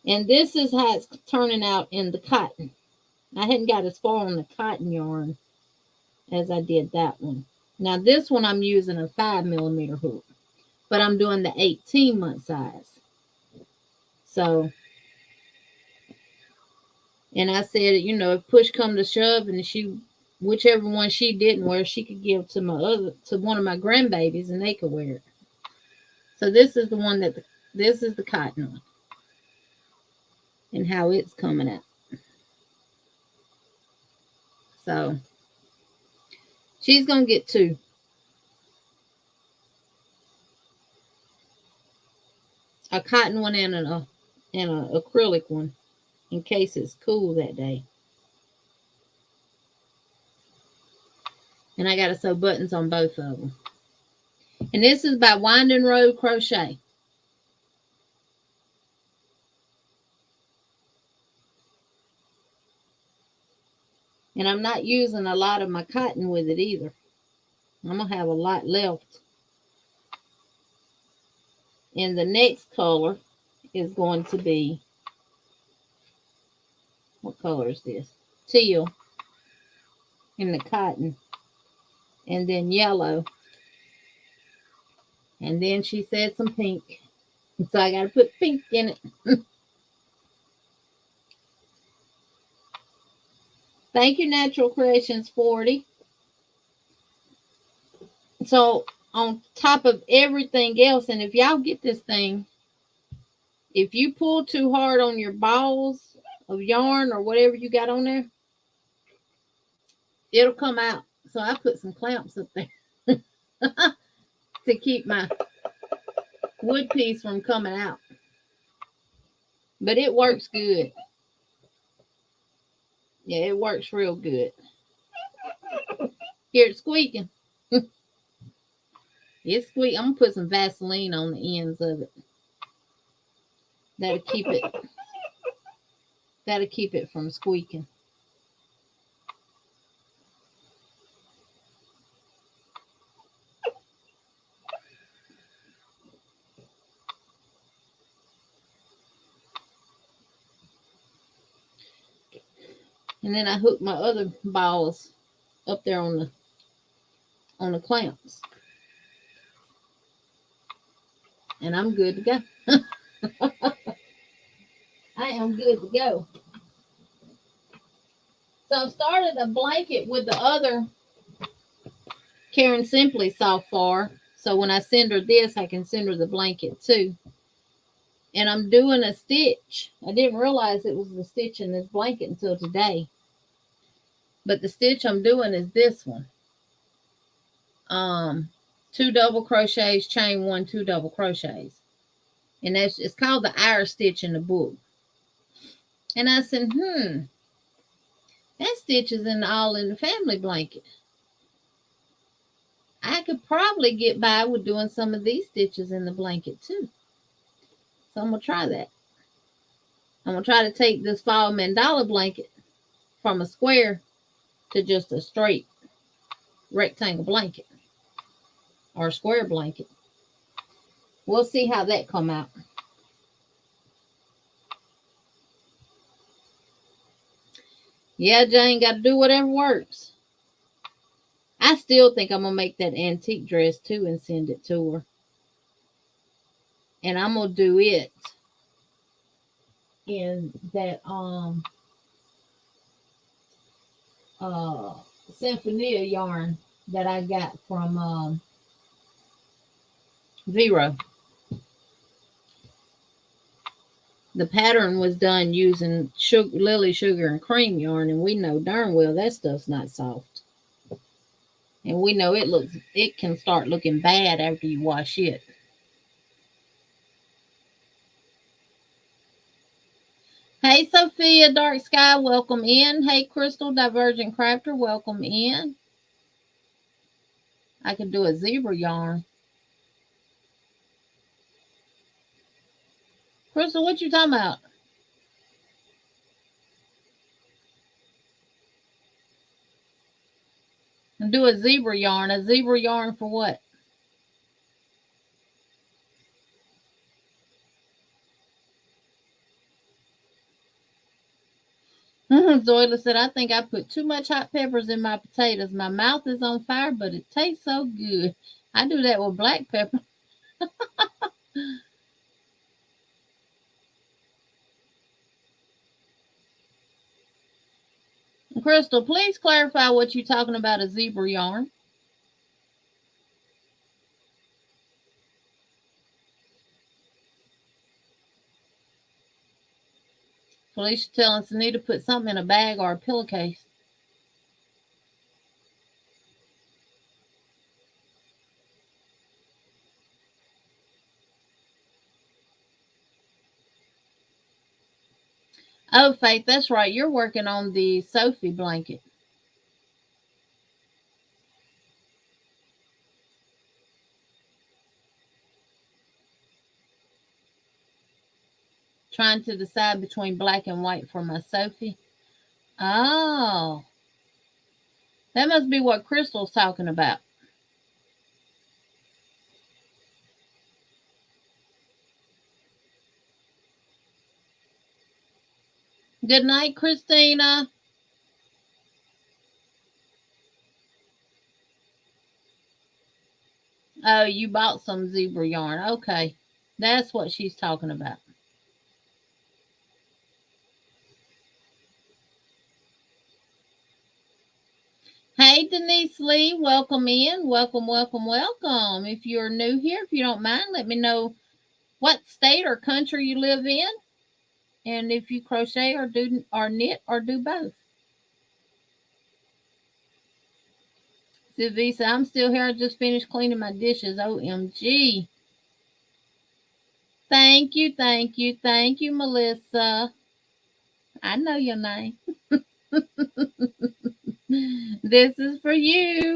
And this is how it's turning out in the cotton. I hadn't got as far on the cotton yarn as I did that one. Now this one I'm using a 5mm hook, but I'm doing the 18-month size. So, and I said, you know, if push come to shove, and whichever one she didn't wear, she could give to one of my grandbabies, and they could wear it. So this is the one this is the cotton one, and how it's coming out. So she's gonna get two. A cotton one and an acrylic one, in case it's cool that day. And I got to sew buttons on both of them. And this is by Winding Road Crochet. And I'm not using a lot of my cotton with it either. I'm going to have a lot left. And the next color is going to be, what color is this? Teal in the cotton. And then yellow. And then she said some pink. So I got to put pink in it. Thank you, Natural Creations 40. So on top of everything else, and if y'all get this thing, if you pull too hard on your balls of yarn or whatever you got on there, it'll come out. So I put some clamps up there to keep my wood piece from coming out. But it works good. Yeah, it works real good. Hear it squeaking. It's squeak. I'm gonna put some Vaseline on the ends of it. That'll keep it from squeaking. And then I hook my other balls up there on the clamps. And I'm good to go. I am good to go. So I've started a blanket with the other Karen Simply Soft Far. So when I send her this, I can send her the blanket too. And I'm doing a stitch. I didn't realize it was a stitch in this blanket until today. But the stitch I'm doing is this one. 2 double crochets, chain 1, 2 double crochets. And it's called the Irish stitch in the book. And I said, that stitch is all in the family blanket. I could probably get by with doing some of these stitches in the blanket too. So I'm going to try that. I'm going to try to take this fall mandala blanket from a square to just a straight rectangle blanket or a square blanket. We'll see how that come out. Yeah, Jane, got to do whatever works. I still think I'm going to make that antique dress too and send it to her. And I'm going to do it in that Symphonia yarn that I got from Vero. The pattern was done using lily sugar and cream yarn, and we know darn well that stuff's not soft. And we know it can start looking bad after you wash it. Hey, Sophia Dark Sky, welcome in. Hey, Crystal Divergent Crafter, welcome in. I could do a zebra yarn. Crystal, what you talking about? And do a zebra yarn. A zebra yarn for what? Zoila said, I think I put too much hot peppers in my potatoes. My mouth is on fire, but it tastes so good. I do that with black pepper. Crystal, please clarify what you're talking about a zebra yarn. Felicia telling Sunita to put something in a bag or a pillowcase. Oh, Faith, that's right. You're working on the Sophie blanket. Trying to decide between black and white for my Sophie. Oh, that must be what Crystal's talking about. Good night, Christina. Oh, you bought some zebra yarn. Okay. That's what she's talking about. Hey, Denise Lee, welcome in. Welcome, welcome, welcome. If you're new here, if you don't mind, let me know what state or country you live in, and if you crochet or do or knit or do both. Sylvie said, I'm still here. I just finished cleaning my dishes. OMG. Thank you, thank you, thank you, Melissa. I know your name. This is for you.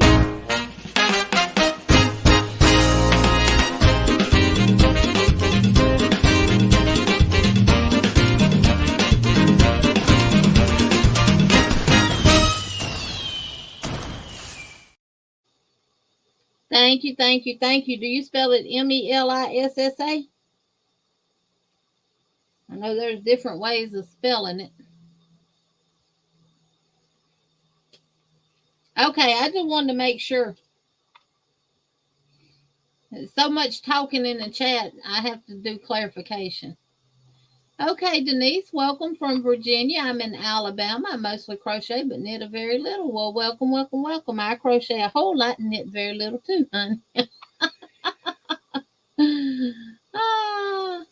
Thank you, thank you, thank you. Do you spell it Melissa? I know there's different ways of spelling it. Okay, I just wanted to make sure. So much talking in the chat, I have to do clarification. Okay, Denise, welcome from Virginia. I'm in Alabama. I mostly crochet, but knit a very little. Well, welcome, welcome, welcome. I crochet a whole lot and knit very little too, honey. Ah,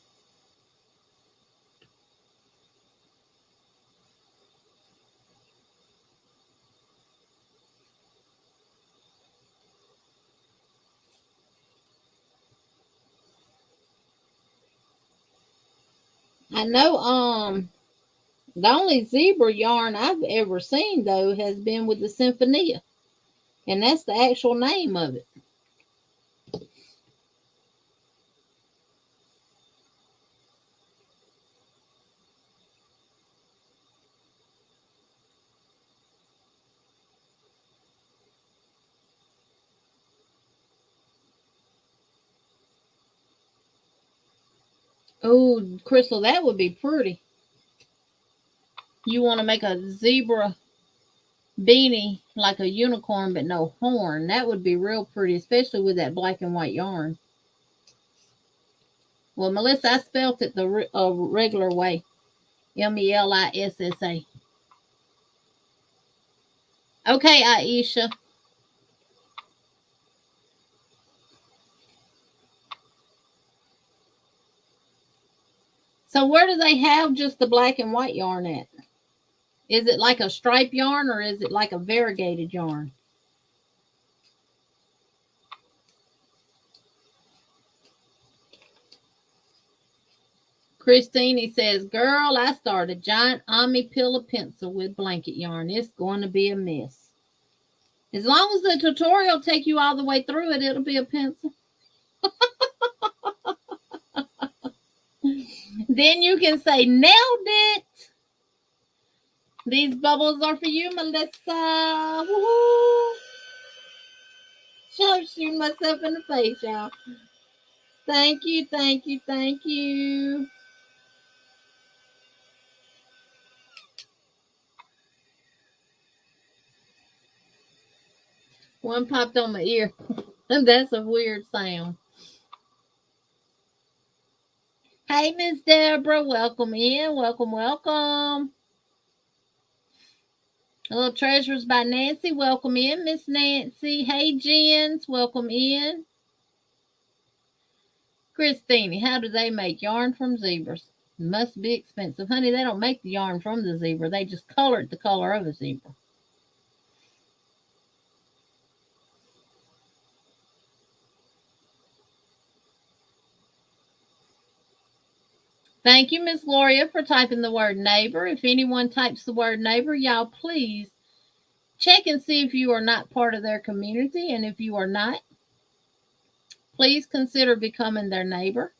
I know. The only zebra yarn I've ever seen though has been with the Symphonia, and that's the actual name of it. Oh, Crystal, that would be pretty. You want to make a zebra beanie like a unicorn but no horn. That would be real pretty, especially with that black and white yarn. Well, Melissa, I spelt it the regular way. Melissa. Okay, Aisha. So where do they have just the black and white yarn at? Is it like a stripe yarn or is it like a variegated yarn? Christine says, girl, I started a giant Ami pillow pencil with blanket yarn. It's going to be a mess. As long as the tutorial take you all the way through it, it'll be a pencil. Then you can say, nailed it. These bubbles are for you, Melissa. Woo-hoo. Shooting myself in the face, y'all. Thank you, thank you, thank you. One popped on my ear. That's a weird sound. Hey, Miss Deborah, welcome in. Welcome, welcome. Little Treasures by Nancy, welcome in, Miss Nancy. Hey, Jens, welcome in. Christine, how do they make yarn from zebras? Must be expensive. Honey, they don't make the yarn from the zebra. They just color it the color of a zebra. Thank you, Miss Gloria, for typing the word neighbor. If anyone types the word neighbor, y'all please check and see if you are not part of their community. And if you are not, please consider becoming their neighbor.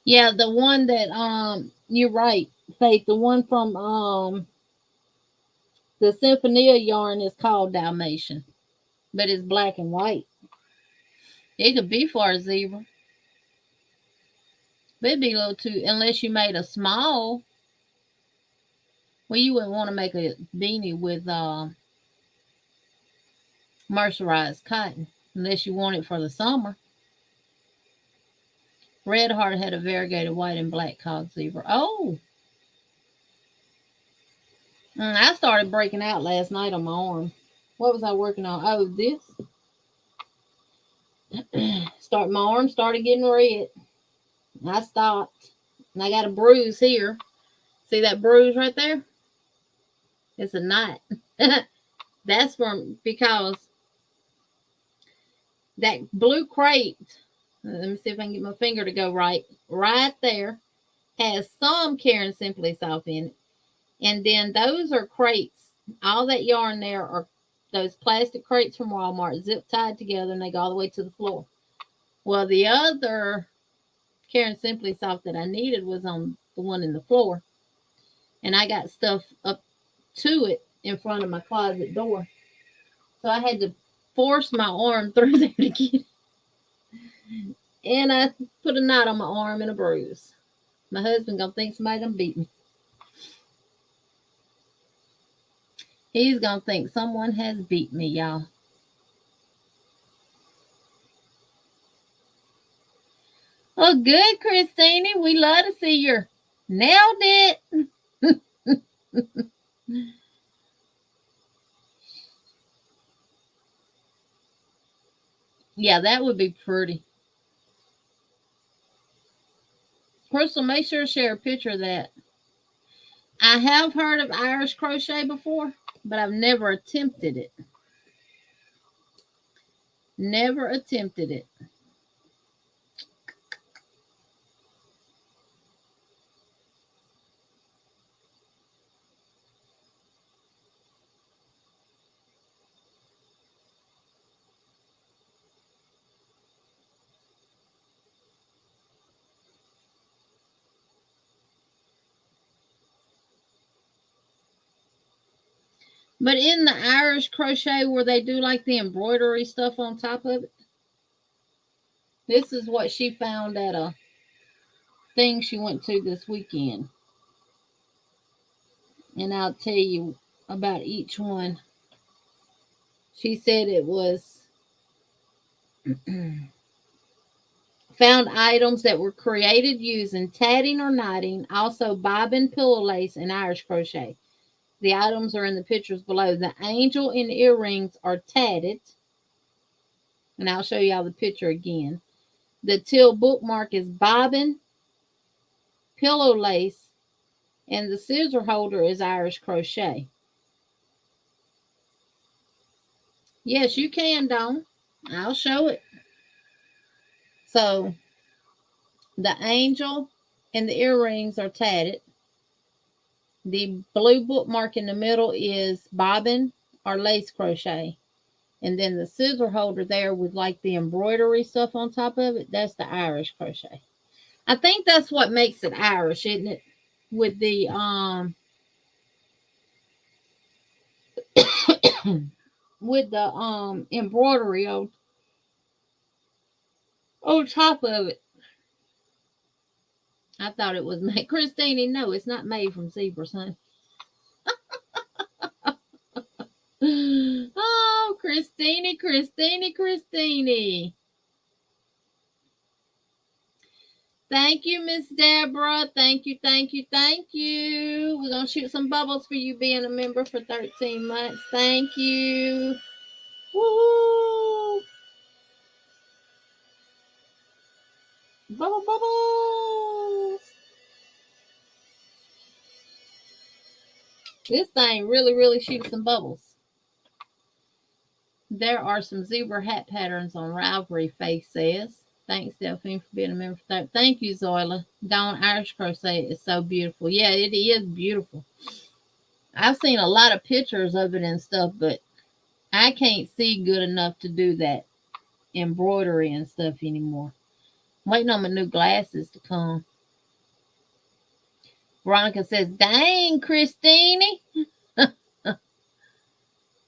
Yeah, the one that you're right, Faith. The one from the Symphonia yarn is called Dalmatian, but it's black and white. It could be for a zebra, but it'd be a little too, unless you made a small. Well, you wouldn't want to make a beanie with mercerized cotton unless you want it for the summer. Red Heart had a variegated white and black called zebra. Oh, I started breaking out last night on my arm. What was I working on? Oh, this. My arm started getting red. I stopped. And I got a bruise here. See that bruise right there? It's a knot. That's because that blue crate, let me see if I can get my finger to go right there, has some Karen Simply Soft in it. And then those are crates. All that yarn there are those plastic crates from Walmart, zip tied together, and they go all the way to the floor. Well, the other Karen Simply Soft that I needed was on the one in the floor. And I got stuff up to it in front of my closet door. So I had to force my arm through there to get it. And I put a knot on my arm and a bruise. My husband gonna think somebody done beat me. He's gonna think someone has beat me, y'all. Oh, good, Christine. We love to see you. Nailed it. Yeah, that would be pretty. Crystal, make sure to share a picture of that. I have heard of Irish crochet before, but I've never attempted it. Never attempted it. But in the Irish crochet where they do like the embroidery stuff on top of it, this is what she found at a thing she went to this weekend. And I'll tell you about each one. She said it was found items that were created using tatting or knotting, also bobbin, pillow lace, and Irish crochet. The items are in the pictures below. The angel and earrings are tatted. And I'll show y'all the picture again. The teal bookmark is bobbin, pillow lace, and the scissor holder is Irish crochet. Yes, you can, Dawn. I'll show it. So the angel and the earrings are tatted. The blue bookmark in the middle is bobbin or lace crochet. And then the scissor holder there with like the embroidery stuff on top of it, that's the Irish crochet. I think that's what makes it Irish, isn't it? With the with the embroidery on top of it. I thought it was made. Christine, no, it's not made from zebras, honey. Oh, Christine, Christine, Christine. Thank you, Miss Deborah. Thank you, thank you, thank you. We're going to shoot some bubbles for you being a member for 13 months. Thank you. Woo! Bubble, bubbles. This thing really shoots some bubbles. There are some zebra hat patterns on Ravelry, Faith says. Thanks, Delphine, for being a member for that. Thank you, Zoila. Dawn Irish Crochet is so beautiful. Yeah, it is beautiful. I've seen a lot of pictures of it and stuff, but I can't see good enough to do that embroidery and stuff anymore. I'm waiting on my new glasses to come. Veronica says, dang, Christine.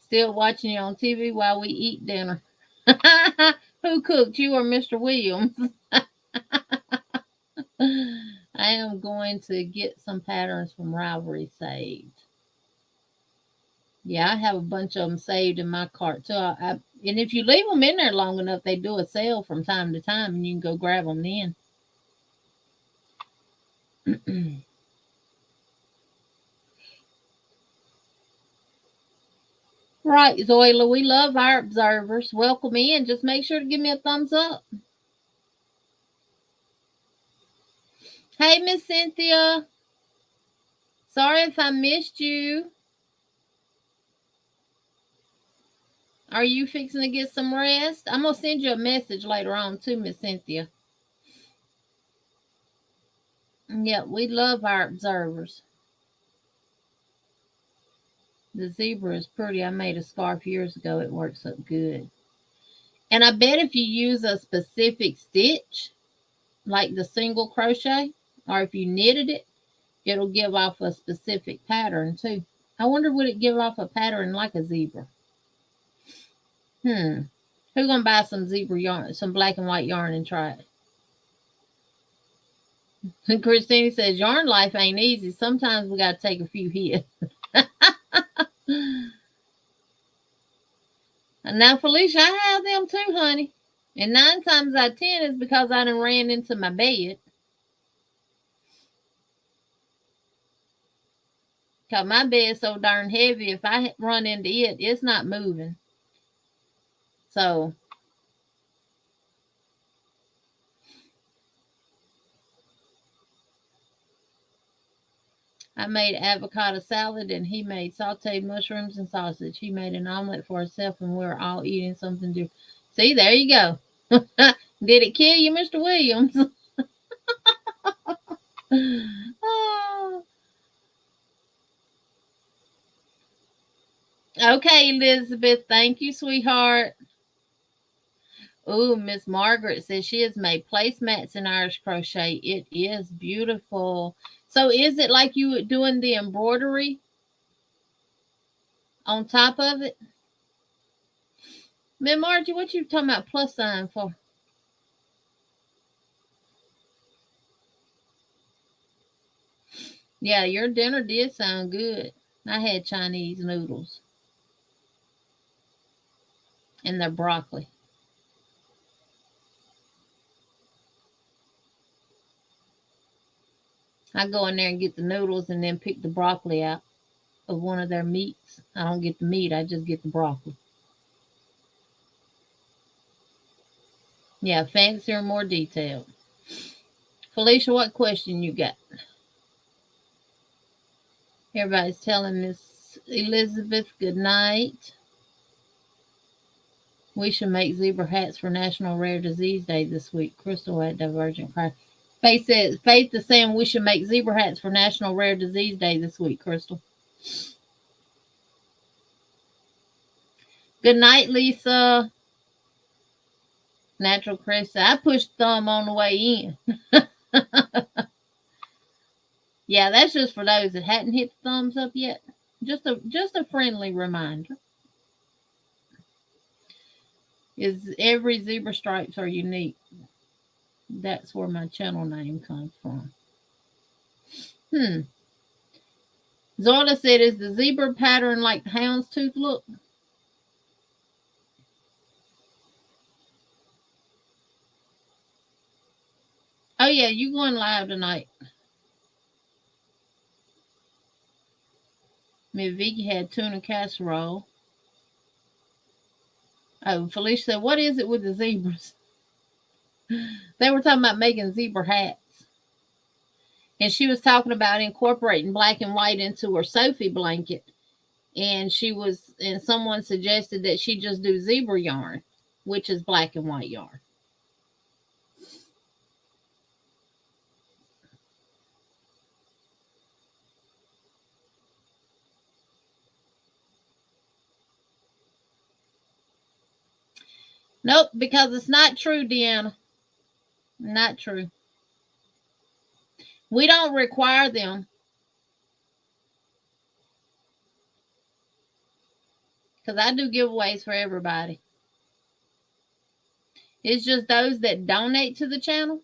Still watching you on TV while we eat dinner. Who cooked, you or Mr. Williams? I am going to get some patterns from Ravelry saved. Yeah, I have a bunch of them saved in my cart too. And if you leave them in there long enough, they do a sale from time to time, and you can go grab them then. Right, Zoila, we love our observers. Welcome in. Just make sure to give me a thumbs up. Hey, Miss Cynthia. Sorry if I missed you. Are you fixing to get some rest? I'm going to send you a message later on too, Miss Cynthia. Yeah, we love our observers. The zebra is pretty. I made a scarf years ago. It works up good. And I bet if you use a specific stitch, like the single crochet, or if you knitted it, it'll give off a specific pattern too. I wonder, would it give off a pattern like a zebra? Who's gonna buy some zebra yarn, some black and white yarn, and try it? Christine says yarn life ain't easy. Sometimes we gotta take a few hits. And now, Felicia, I have them too, honey. And 9 times out of 10 is because I done ran into my bed. Because my bed's so darn heavy, if I run into it, it's not moving. So, I made avocado salad and he made sauteed mushrooms and sausage. He made an omelet for himself and we were all eating something different. See, there you go. Did it kill you, Mr. Williams? Oh. Okay, Elizabeth. Thank you, sweetheart. Oh, Miss Margaret says she has made placemats in Irish crochet. It is beautiful. So is it like you were doing the embroidery on top of it? Miss Margie, what you talking about plus sign for? Yeah, your dinner did sound good. I had Chinese noodles and their broccoli. I go in there and get the noodles and then pick the broccoli out of one of their meats. I don't get the meat, I just get the broccoli. Yeah, fancier, more detailed. Felicia, what question you got? Everybody's telling Miss Elizabeth good night. We should make zebra hats for National Rare Disease Day this week. Crystal at Divergent Cry. Faith is saying we should make zebra hats for National Rare Disease Day this week, Crystal. Good night, Lisa. Natural Chris. I pushed thumb on the way in. Yeah, that's just for those that hadn't hit the thumbs up yet. Just a friendly reminder. Is every zebra stripes are unique. That's where my channel name comes from. Zorla said, is the zebra pattern like the houndstooth look? Oh, yeah, you going live tonight. Miss Vicky had tuna casserole. Oh, Felicia said, what is it with the zebras? They were talking about making zebra hats. And she was talking about incorporating black and white into her Sophie blanket. And someone suggested that she just do zebra yarn, which is black and white yarn. Nope, because it's not true, Deanna. Not true. We don't require them. Because I do giveaways for everybody. It's just those that donate to the channel,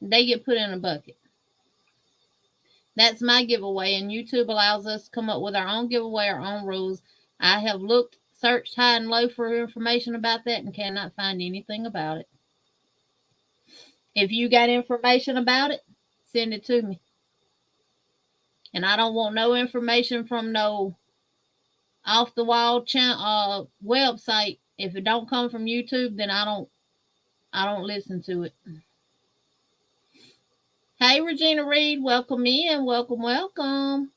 they get put in a bucket. That's my giveaway, and YouTube allows us to come up with our own giveaway, our own rules. I have searched high and low for information about that and cannot find anything about it. If you got information about it, send it to me. And I don't want no information from no off the wall website. If it don't come from YouTube, then I don't listen to it. Hey, Regina Reed, welcome in. Welcome.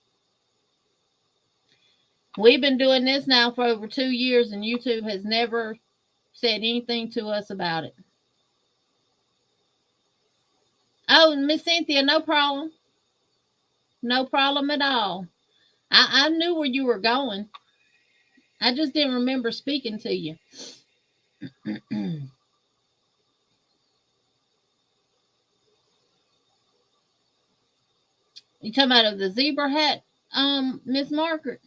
We've been doing this now for over 2 years, and YouTube has never said anything to us about it. Oh, Miss Cynthia, no problem. No problem at all. I knew where you were going. I just didn't remember speaking to you. You talking about the zebra hat, Miss Margaret?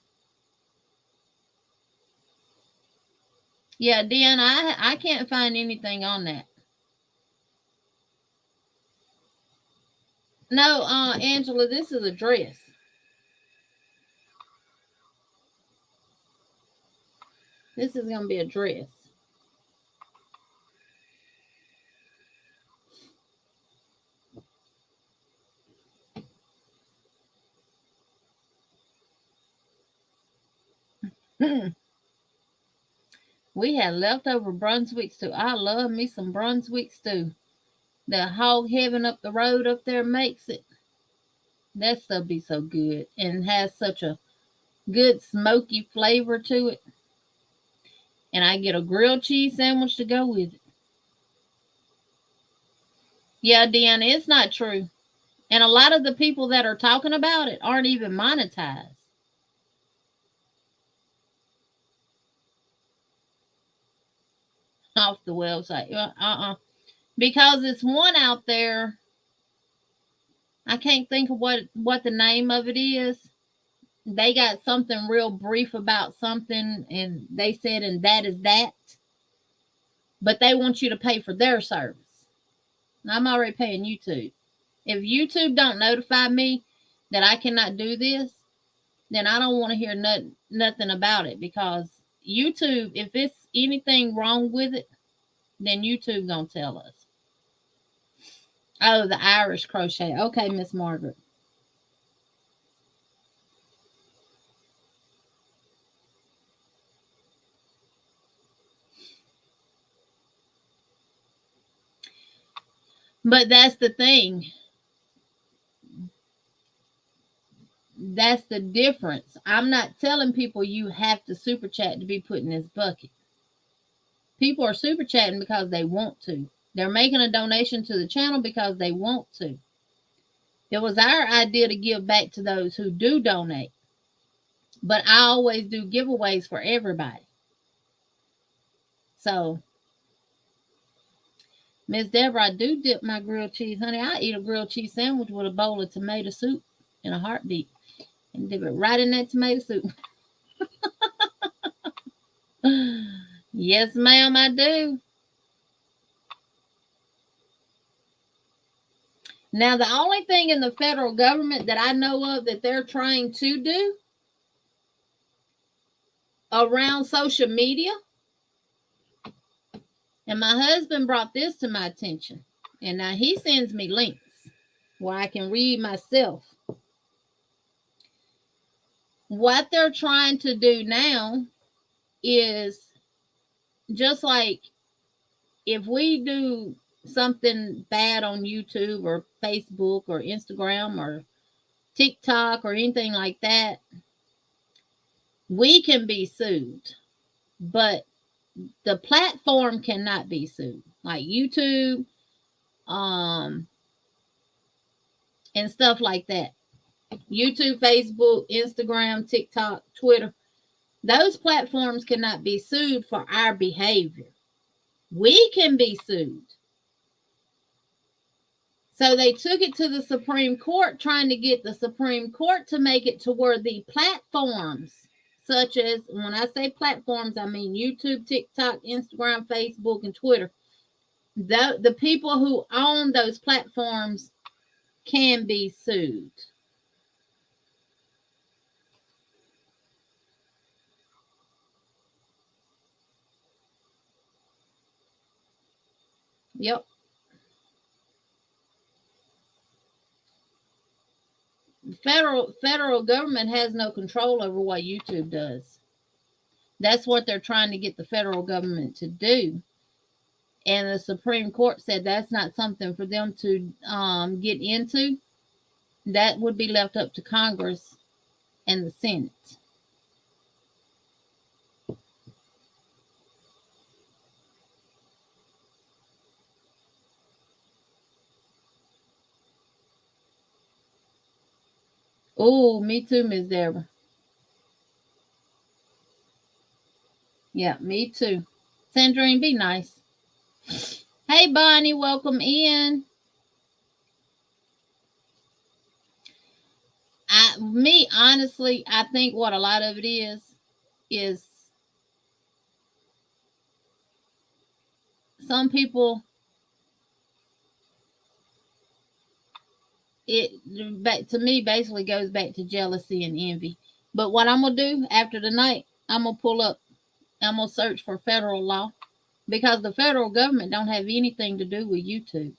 Yeah, Dan, I can't find anything on that. No, Angela, this is a dress. This is gonna be a dress. We had leftover Brunswick stew. I love me some Brunswick stew. The hog heaven up the road up there makes it. That stuff be so good and has such a good smoky flavor to it. And I get a grilled cheese sandwich to go with it. Yeah, Deanna, it's not true. And a lot of the people that are talking about it aren't even monetized. Off the website. Because it's one out there. I can't think of what the name of it is. They got something real brief about something, and they said, and that is that. But they want you to pay for their service. I'm already paying YouTube. If YouTube don't notify me that I cannot do this, then I don't want to hear nothing about it, because YouTube, if it's anything wrong with it, then YouTube gonna tell us. Oh, the Irish crochet. Okay, Miss Margaret. But that's the thing. That's the difference. I'm not telling people you have to super chat to be put in this bucket. People are super chatting because they want to. They're making a donation to the channel because they want to. It was our idea to give back to those who do donate. But I always do giveaways for everybody. So, Miss Deborah, I do dip my grilled cheese. Honey, I eat a grilled cheese sandwich with a bowl of tomato soup in a heartbeat. And dip it right in that tomato soup. Yes, ma'am, I do. Now, the only thing in the federal government that I know of that they're trying to do around social media, and my husband brought this to my attention, and now he sends me links where I can read myself. What they're trying to do now is just like if we do something bad on YouTube or Facebook or Instagram or TikTok or anything like that, we can be sued, but the platform cannot be sued, like YouTube, and stuff like that. YouTube, Facebook, Instagram, TikTok, Twitter, those platforms cannot be sued for our behavior. We can be sued. So they took it to the Supreme Court, trying to get the Supreme Court to make it to where the platforms, such as, when I say platforms, I mean YouTube, TikTok, Instagram, Facebook, and Twitter, the people who own those platforms can be sued. Yep. Federal government has no control over what YouTube does. That's what they're trying to get the federal government to do. And the Supreme Court said that's not something for them to get into. That would be left up to Congress and the Senate. Oh, me too, Miss Deborah. Yeah, me too. Sandrine, be nice. Hey, Bonnie, welcome in. Honestly, I think what a lot of it is some people, it back to me basically goes back to jealousy and envy. But what I'm gonna do after tonight, I'm gonna search for federal law, because the federal government don't have anything to do with YouTube.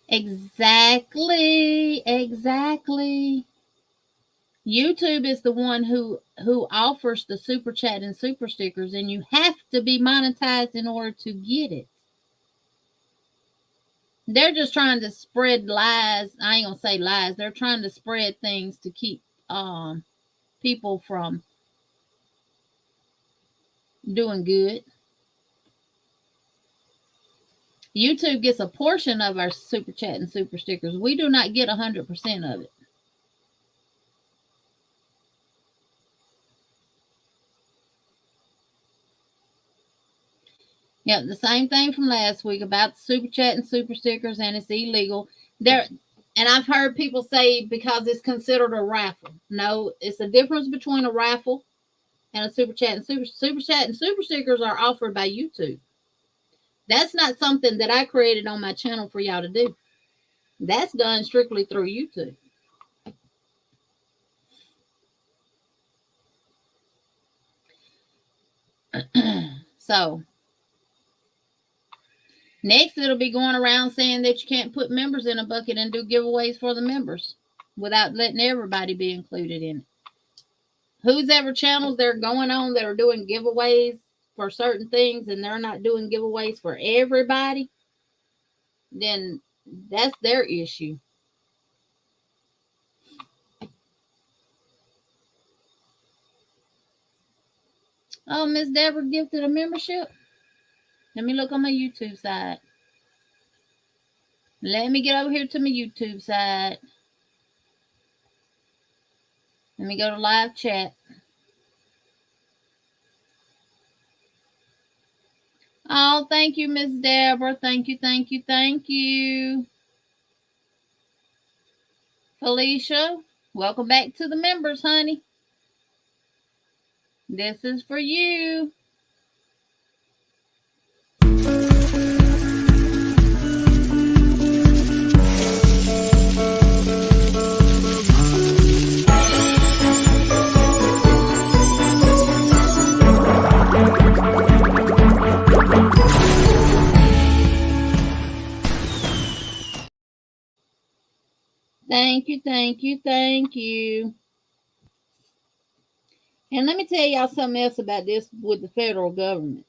Exactly. YouTube is the one who offers the super chat and super stickers, and you have to be monetized in order to get it. They're just trying to spread lies. I ain't gonna say lies. They're trying to spread things to keep people from doing good. YouTube gets a portion of our super chat and super stickers. We do not get 100% of it. Yeah, the same thing from last week about the super chat and super stickers, and it's illegal. And I've heard people say because it's considered a raffle. No, it's a difference between a raffle and a super chat. And super chat and super stickers are offered by YouTube. That's not something that I created on my channel for y'all to do. That's done strictly through YouTube. So next, it'll be going around saying that you can't put members in a bucket and do giveaways for the members without letting everybody be included in it. Whose ever channels they're going on that are doing giveaways for certain things and they're not doing giveaways for everybody, then that's their issue. Oh, Miss Deborah gifted a membership. Let me look on my YouTube side. Let me get over here to my YouTube side. Let me go to live chat. Oh, thank you, Miss Deborah. Thank you. Felicia, welcome back to the members, honey. This is for you. Thank you, thank you, thank you. And let me tell y'all something else about this with the federal government.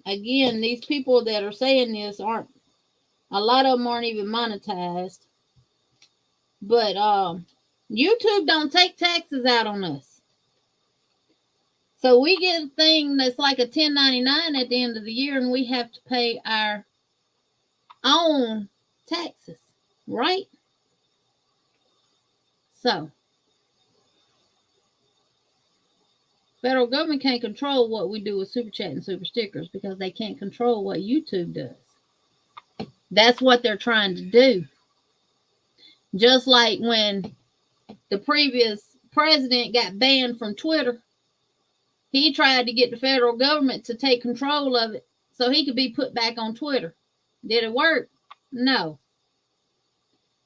Again, these people that are saying this aren't, a lot of them aren't even monetized. But YouTube don't take taxes out on us. So we get a thing that's like a 1099 at the end of the year, and we have to pay our own taxes, right? So federal government can't control what we do with super chat and super stickers because they can't control what YouTube does. That's what they're trying to do. Just like when the previous president got banned from Twitter, he tried to get the federal government to take control of it so he could be put back on Twitter. Did it work? No.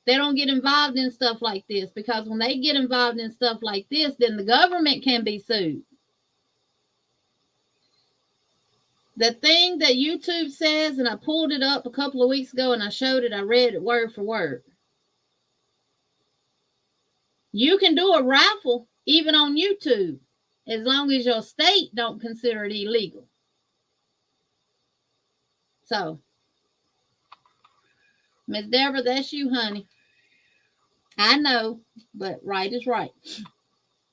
They don't get involved in stuff like this because when they get involved in stuff like this, then the government can be sued. The thing that YouTube says, and I pulled it up a couple of weeks ago and I showed it, I read it word for word. You can do a raffle even on YouTube as long as your state don't consider it illegal. So, Miss Deborah, that's you, honey. I know, but right is right.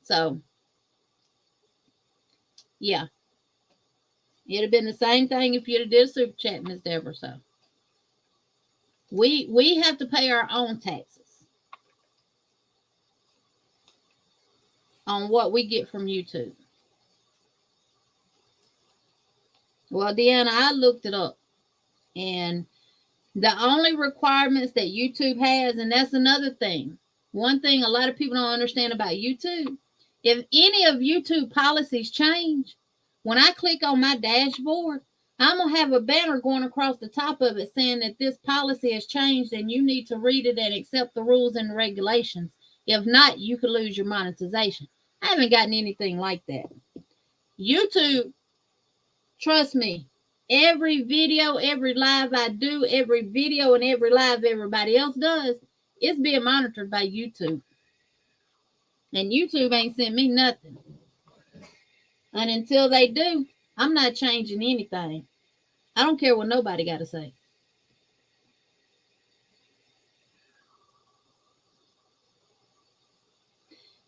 So, yeah. It'd have been the same thing if you'd have did a super chat, Miss Deborah. So, we have to pay our own taxes on what we get from YouTube. Well, Deanna, I looked it up, and the only requirements that YouTube has, and that's another thing. One thing a lot of people don't understand about YouTube, if any of YouTube policies change, when I click on my dashboard, I'm going to have a banner going across the top of it saying that this policy has changed and you need to read it and accept the rules and regulations. If not, you could lose your monetization. I haven't gotten anything like that. YouTube, trust me, every video, every live I do, every video and every live everybody else does, it's being monitored by YouTube. And YouTube ain't sent me nothing. And until they do, I'm not changing anything. I don't care what nobody got to say.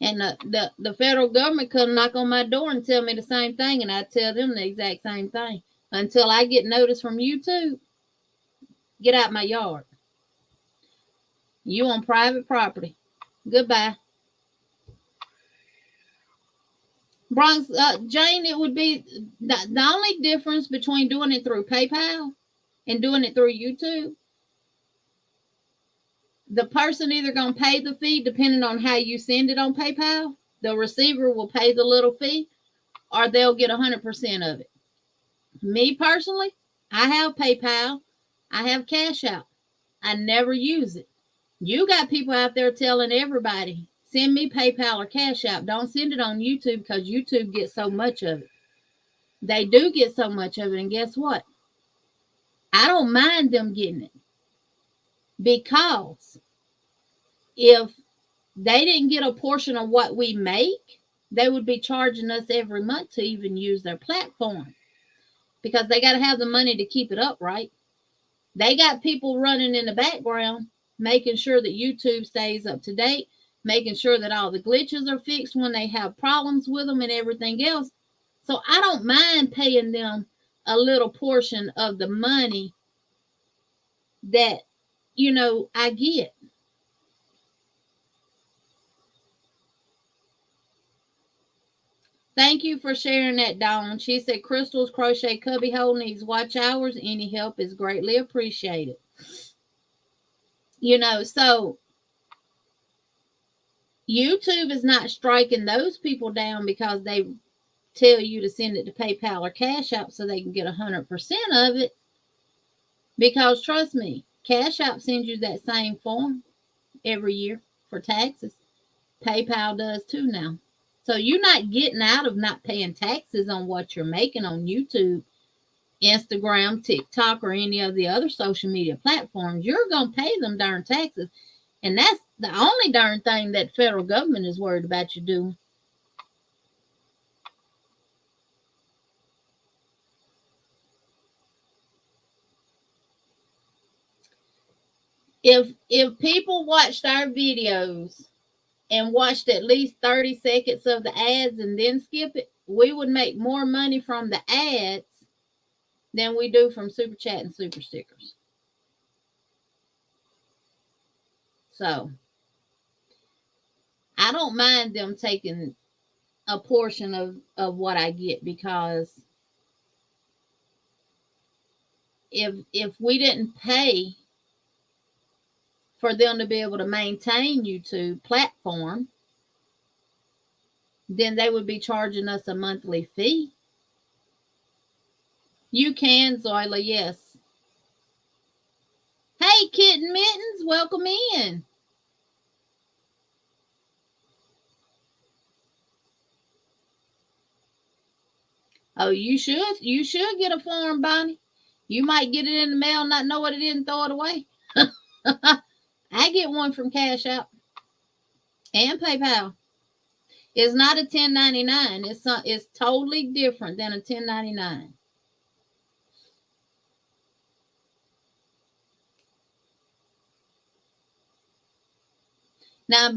And the federal government come knock on my door and tell me the same thing, and I tell them the exact same thing. Until I get notice from YouTube, get out my yard. You on private property. Goodbye. Bronx, Jane, it would be the only difference between doing it through PayPal and doing it through YouTube. The person either going to pay the fee depending on how you send it on PayPal. The receiver will pay the little fee, or they'll get 100% of it. Me personally, I have PayPal. I have Cash App. I never use it. You got people out there telling everybody, send me PayPal or Cash App. Don't send it on YouTube because YouTube gets so much of it. They do get so much of it. And guess what? I don't mind them getting it. Because if they didn't get a portion of what we make, they would be charging us every month to even use their platform. Because they got to have the money to keep it up, right? They got people running in the background, making sure that YouTube stays up to date, making sure that all the glitches are fixed when they have problems with them and everything else. So I don't mind paying them a little portion of the money that, I get. Thank you for sharing that, Dawn. She said Crystal's crochet cubbyhole needs watch hours. Any help is greatly appreciated. So YouTube is not striking those people down because they tell you to send it to PayPal or Cash App so they can get 100% of it. Because trust me, Cash App sends you that same form every year for taxes. PayPal does too now. So you're not getting out of not paying taxes on what you're making on YouTube. Instagram, TikTok, or any of the other social media platforms, you're going to pay them darn taxes. And that's the only darn thing that federal government is worried about you doing. If people watched our videos and watched at least 30 seconds of the ads and then skip it, we would make more money from the ads than we do from Super Chat and Super Stickers. So I don't mind them taking a portion of what I get, because if we didn't pay for them to be able to maintain YouTube platform, then they would be charging us a monthly fee. You can, Zoila, yes. Hey, Kitten Mittens, welcome in. Oh, you should get a form, Bonnie. You might get it in the mail, not know what it is, and throw it away. I get one from Cash App and PayPal. It's not a 1099. It's totally different than a 1099. Now,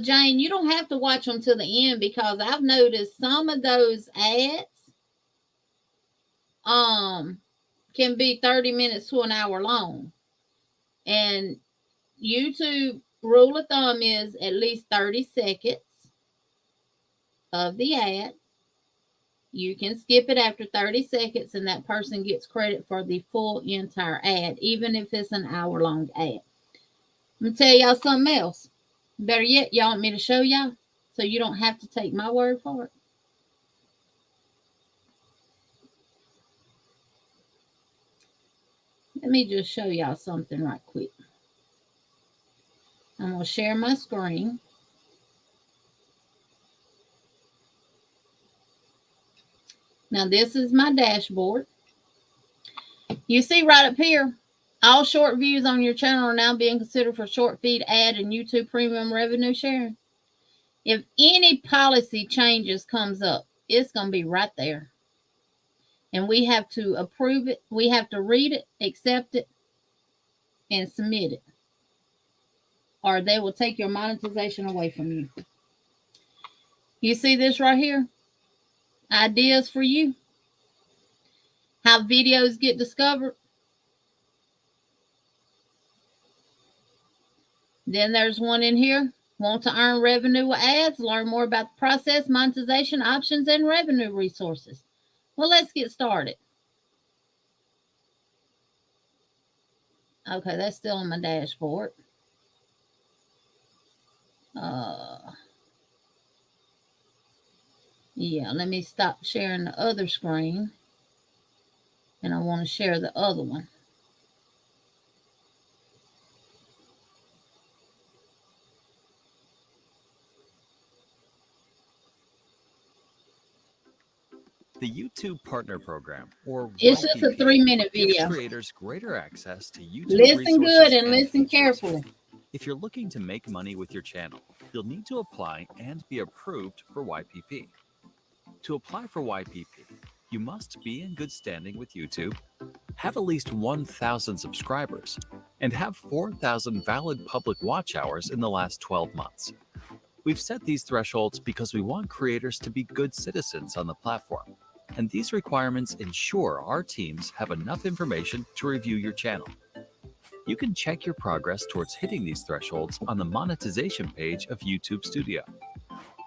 Jane, you don't have to watch them to the end, because I've noticed some of those ads can be 30 minutes to an hour long. And YouTube rule of thumb is at least 30 seconds of the ad. You can skip it after 30 seconds, and that person gets credit for the full entire ad, even if it's an hour-long ad. I'm going to tell y'all something else. Better yet, y'all want me to show y'all so you don't have to take my word for it? Let me just show y'all something right quick. I'm going to share my screen. Now, this is my dashboard. You see right up here, all short views on your channel are now being considered for short feed ad and YouTube premium revenue sharing. If any policy changes comes up, it's going to be right there. And we have to approve it. We have to read it, accept it, and submit it, or they will take your monetization away from you. You see this right here? Ideas for you. How videos get discovered. Then there's one in here. Want to earn revenue with ads? Learn more about the process, monetization options, and revenue resources. Well, let's get started. Okay, that's still on my dashboard. Yeah, let me stop sharing the other screen. And I want to share the other one. The YouTube Partner Program, or it's just a 3-minute video, gives creators greater access to YouTube listen good and listen carefully. If you're looking to make money with your channel, you'll need to apply and be approved for YPP. To apply for YPP, you must be in good standing with YouTube, have at least 1,000 subscribers, and have 4,000 valid public watch hours in the last 12 months. We've set these thresholds because we want creators to be good citizens on the platform, and these requirements ensure our teams have enough information to review your channel. You can check your progress towards hitting these thresholds on the monetization page of YouTube Studio.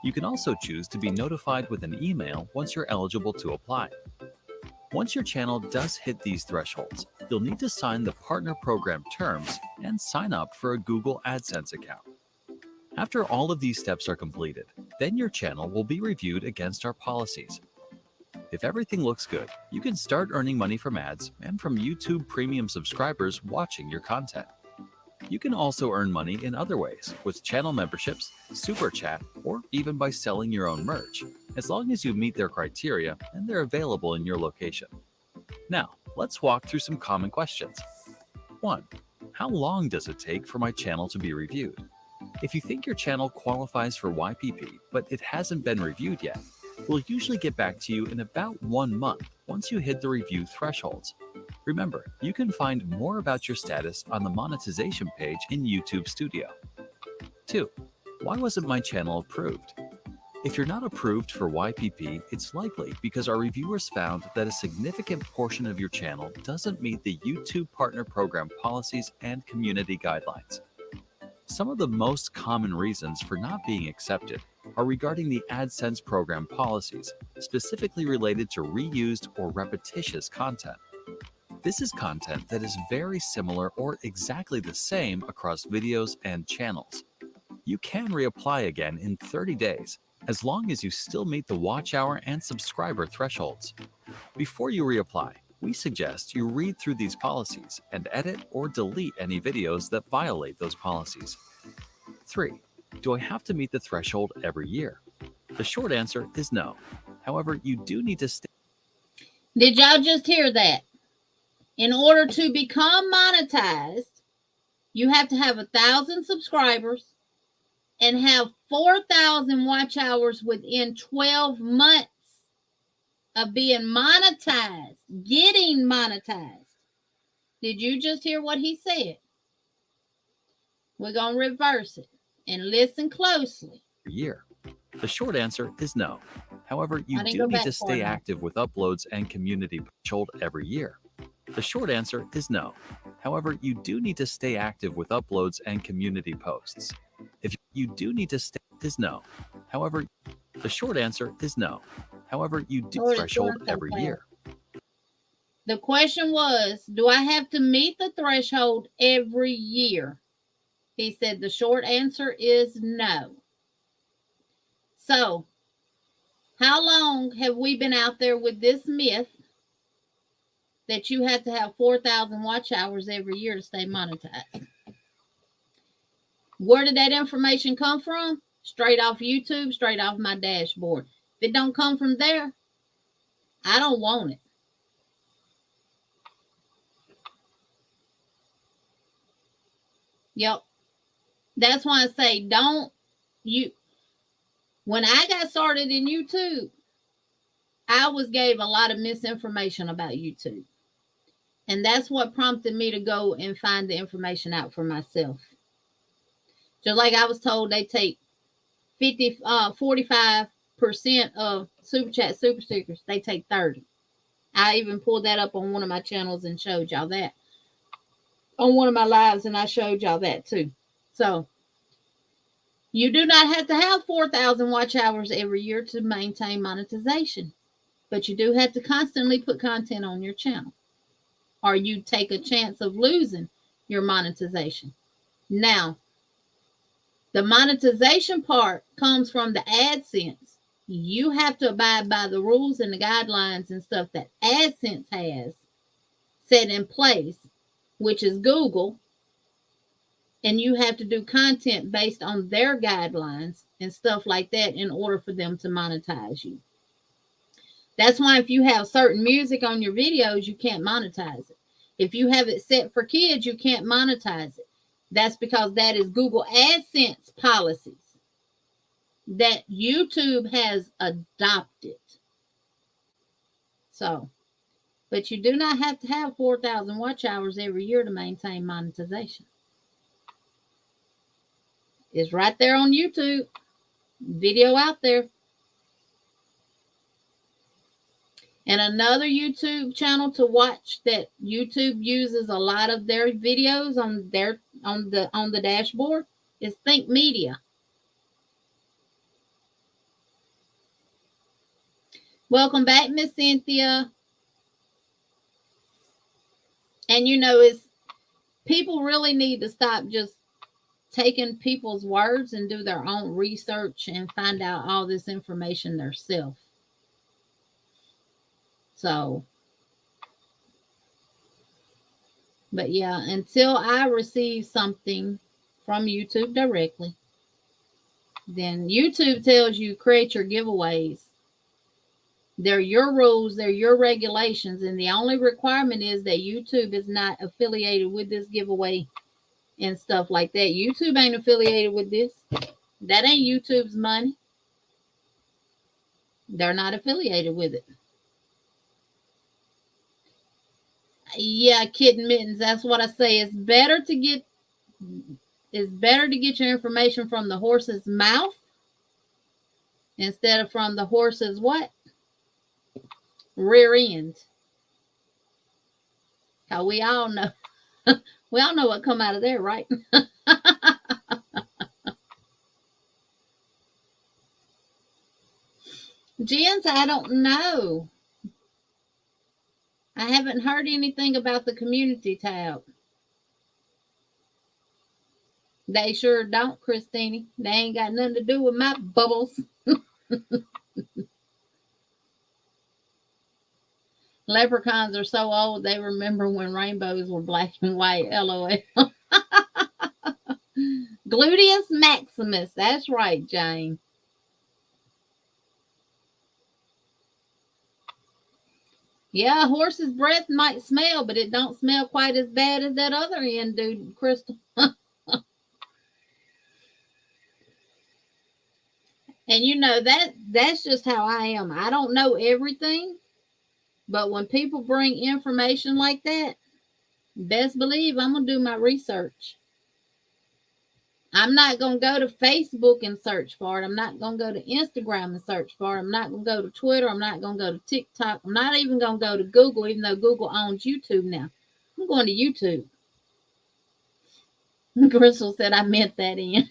You can also choose to be notified with an email once you're eligible to apply. Once your channel does hit these thresholds, you'll need to sign the Partner Program terms and sign up for a Google AdSense account. After all of these steps are completed, then your channel will be reviewed against our policies. If everything looks good, you can start earning money from ads and from YouTube Premium subscribers watching your content. You can also earn money in other ways, with channel memberships, Super Chat, or even by selling your own merch, as long as you meet their criteria and they're available in your location. Now, Let's walk through some common questions. 1. How long does it take for my channel to be reviewed? If you think your channel qualifies for YPP, but it hasn't been reviewed yet, we'll usually get back to you in about 1 month once you hit the review thresholds. Remember, you can find more about your status on the monetization page in YouTube Studio. 2. Why wasn't my channel approved? If you're not approved for YPP, it's likely because our reviewers found that a significant portion of your channel doesn't meet the YouTube Partner Program policies and community guidelines. Some of the most common reasons for not being accepted are regarding the AdSense program policies, specifically related to reused or repetitious content. This is content that is very similar or exactly the same across videos and channels. You can reapply again in 30 days, as long as you still meet the watch hour and subscriber thresholds. Before you reapply, we suggest you read through these policies and edit or delete any videos that violate those policies. 3. Do I have to meet the threshold every year? The short answer is no. However, you do need to stay. Did y'all just hear that? In order to become monetized, you have to have 1,000 subscribers and have 4,000 watch hours within 12 months of being monetized, getting monetized. Did you just hear what he said? We're going to reverse it and listen closely. Year. The short answer is no. However, you do need to stay active with uploads and community threshold every year. The short answer is no. However, you do need to stay active with uploads and community posts. If you do need to stay is no. However, the short answer is no. However, you do threshold every year. The question was, do I have to meet the threshold every year? He said the short answer is no. So, how long have we been out there with this myth that you have to have 4,000 watch hours every year to stay monetized? Where did that information come from? Straight off YouTube, straight off my dashboard. If it don't come from there, I don't want it. Yep. That's why I say when I got started in YouTube, I was gave a lot of misinformation about YouTube. And that's what prompted me to go and find the information out for myself. Just like I was told they take 45% of Super Chat Super Stickers. They take 30. I even pulled that up on one of my channels and showed y'all that. On one of my lives, and I showed y'all that too. So, you do not have to have 4,000 watch hours every year to maintain monetization. But you do have to constantly put content on your channel, or you take a chance of losing your monetization. Now, the monetization part comes from the AdSense. You have to abide by the rules and the guidelines and stuff that AdSense has set in place, which is Google. And you have to do content based on their guidelines and stuff like that in order for them to monetize you. That's why if you have certain music on your videos, you can't monetize it. If you have it set for kids, you can't monetize it. That's because that is Google AdSense policies that YouTube has adopted. So, but you do not have to have 4,000 watch hours every year to maintain monetization. It's right there on YouTube. Video out there. And another YouTube channel to watch that YouTube uses a lot of their videos on the dashboard is Think Media. Welcome back, Miss Cynthia. And it's people really need to stop just taking people's words and do their own research and find out all this information themselves. So, but yeah, until I receive something from YouTube directly, then YouTube tells you create your giveaways They're your rules, they're your regulations, and the only requirement is that YouTube is not affiliated with this giveaway and stuff like that. YouTube ain't affiliated with this. That ain't YouTube's money. They're not affiliated with it. Yeah, kitten mittens. That's what I say. It's better to get your information from the horse's mouth instead of from the horse's what? Rear end. Cause we all know what come out of there, right? Jens, I don't know. I haven't heard anything about the community tab. They sure don't, Christine. They ain't got nothing to do with my bubbles. Leprechauns are so old they remember when rainbows were black and white. LOL. Gluteus maximus. That's right, Jane. Yeah, a horse's breath might smell, but it don't smell quite as bad as that other end, dude, Crystal. And you know that's just how I am. I don't know everything, but when people bring information like that, best believe I'm gonna do my research. I'm not gonna go to Facebook and search for it. I'm not gonna go to Instagram and search for it. I'm not gonna go to Twitter. I'm not gonna go to TikTok. I'm not even gonna go to Google, even though Google owns YouTube now. I'm going to YouTube. Crystal said I meant that in.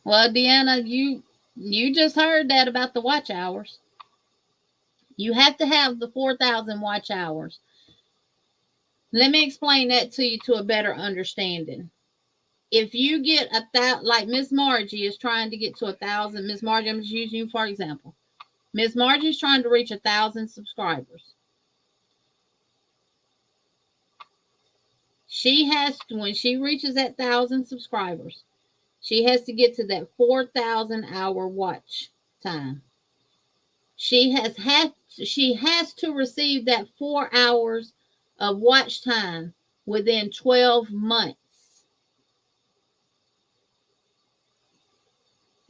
Well, Deanna, you just heard that about the watch hours. You have to have the 4,000 watch hours. Let me explain that to you to a better understanding. If you get like Miss Margie is trying to get to 1,000. Miss Margie, I'm just using you for example. Miss Margie is trying to reach 1,000 subscribers. She has to, when she reaches that 1,000 subscribers, she has to get to that 4,000 hour watch time. She has to receive that 4 hours of watch time within 12 months.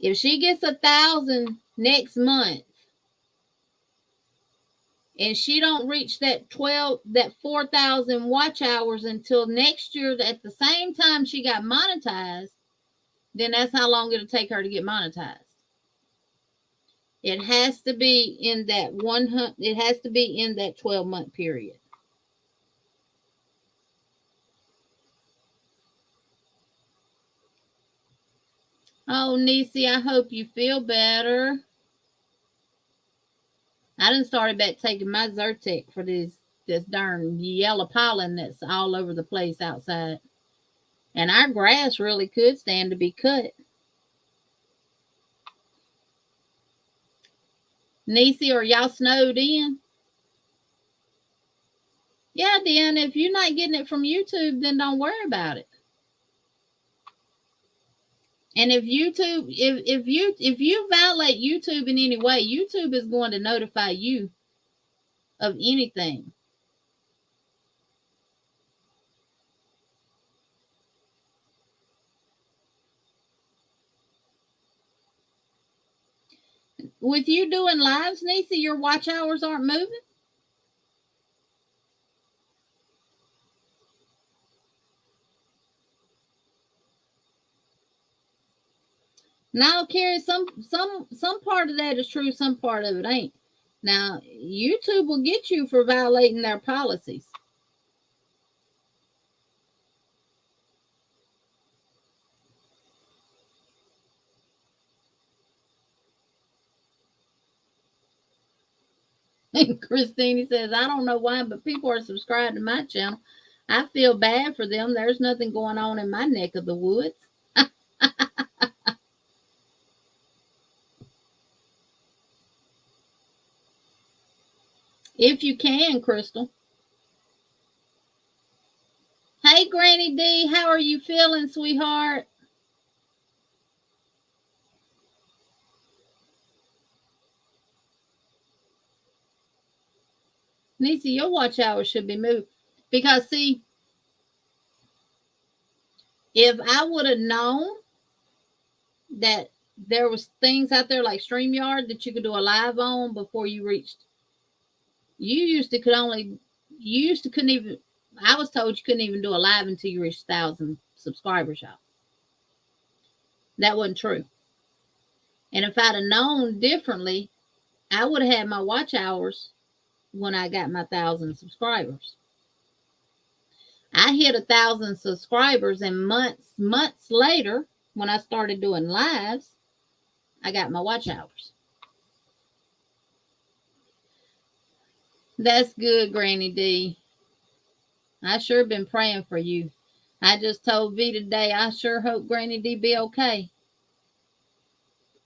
If she gets 1,000 next month and she don't reach that 4,000 watch hours until next year at the same time she got monetized, then that's how long it'll take her to get monetized. It has to be in that 12-month period. Oh, Niecy, I hope you feel better. I done started back taking my Zyrtec for this darn yellow pollen that's all over the place outside. And our grass really could stand to be cut. Niecy, are y'all snowed in? Yeah, Dan, if you're not getting it from YouTube, then don't worry about it. And if you violate YouTube in any way, YouTube is going to notify you of anything. With you doing lives, Niecy, your watch hours aren't moving? Now, Carrie, some part of that is true, some part of it ain't. Now, YouTube will get you for violating their policies. And Christine says, I don't know why, but people are subscribed to my channel. I feel bad for them. There's nothing going on in my neck of the woods. If you can, Crystal. Hey, Granny D, how are you feeling, sweetheart? Nisi, your watch hours should be moved. Because, see, if I would have known that there was things out there like StreamYard that you could do a live on before you reached, you used to couldn't even, I was told you couldn't even do a live until you reached 1,000 subscribers, y'all. That wasn't true. And if I'd have known differently, I would have had my watch hours when I got my 1,000 subscribers. I hit 1,000 subscribers, and months later, when I started doing lives, I got my watch hours. That's good, Granny D. I sure been praying for you. I just told V today, I sure hope Granny D be okay.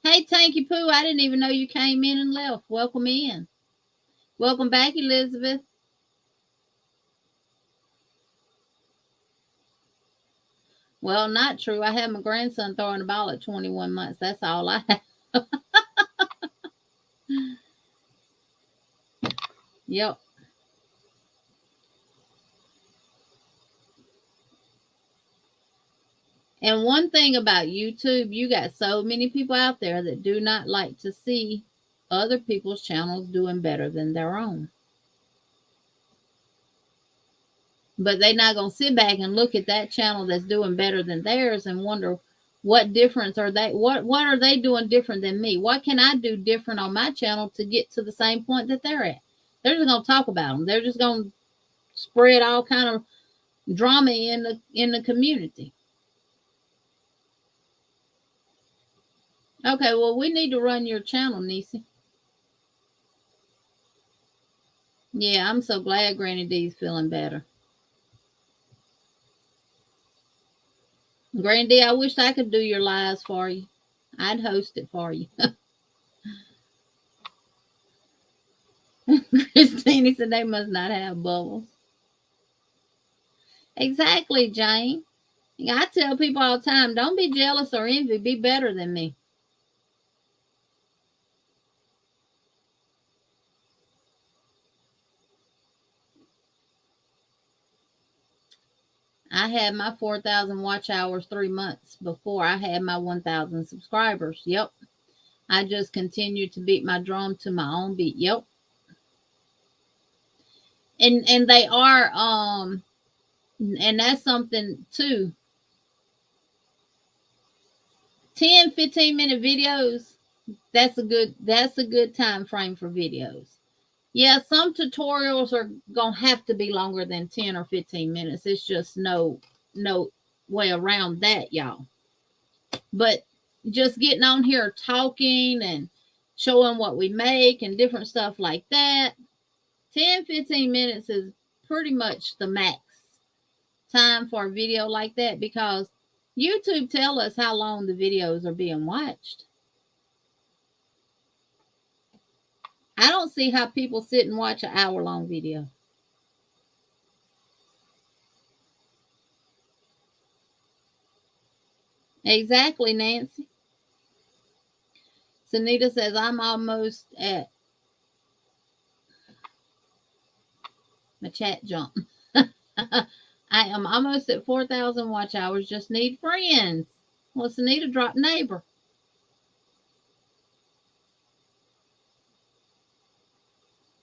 Hey, Tanky Poo, I didn't even know you came in and left. Welcome in. Welcome back, Elizabeth. Well, not true. I had my grandson throwing the ball at 21 months. That's all I have. Yep. And one thing about YouTube, you got so many people out there that do not like to see other people's channels doing better than their own. But they're not going to sit back and look at that channel that's doing better than theirs and wonder what difference are they, what are they doing different than me? What can I do different on my channel to get to the same point that they're at? They're just going to talk about them. They're just going to spread all kind of drama in the community. Okay, well, we need to run your channel, Nisi. Yeah, I'm so glad Granny D's feeling better. Granny D, I wish I could do your lives for you. I'd host it for you. Christine said they must not have bubbles. Exactly, Jane. I tell people all the time, don't be jealous or envy. Be better than me. I had my 4,000 watch hours 3 months before I had my 1,000 subscribers. Yep. I just continued to beat my drum to my own beat. Yep. And they are and that's something too. 10-15 minute videos, that's a good time frame for videos. Yeah, some tutorials are gonna have to be longer than 10 or 15 minutes. It's just no way around that, y'all. But just getting on here talking and showing what we make and different stuff like that, 10-15 minutes is pretty much the max time for a video like that, because YouTube tell us how long the videos are being watched. I don't see how people sit and watch an hour-long video. Exactly, Nancy. Sunita says, I'm almost at my chat jump. I am almost at 4,000 watch hours. Just need friends. Well, Sunita, drop neighbor.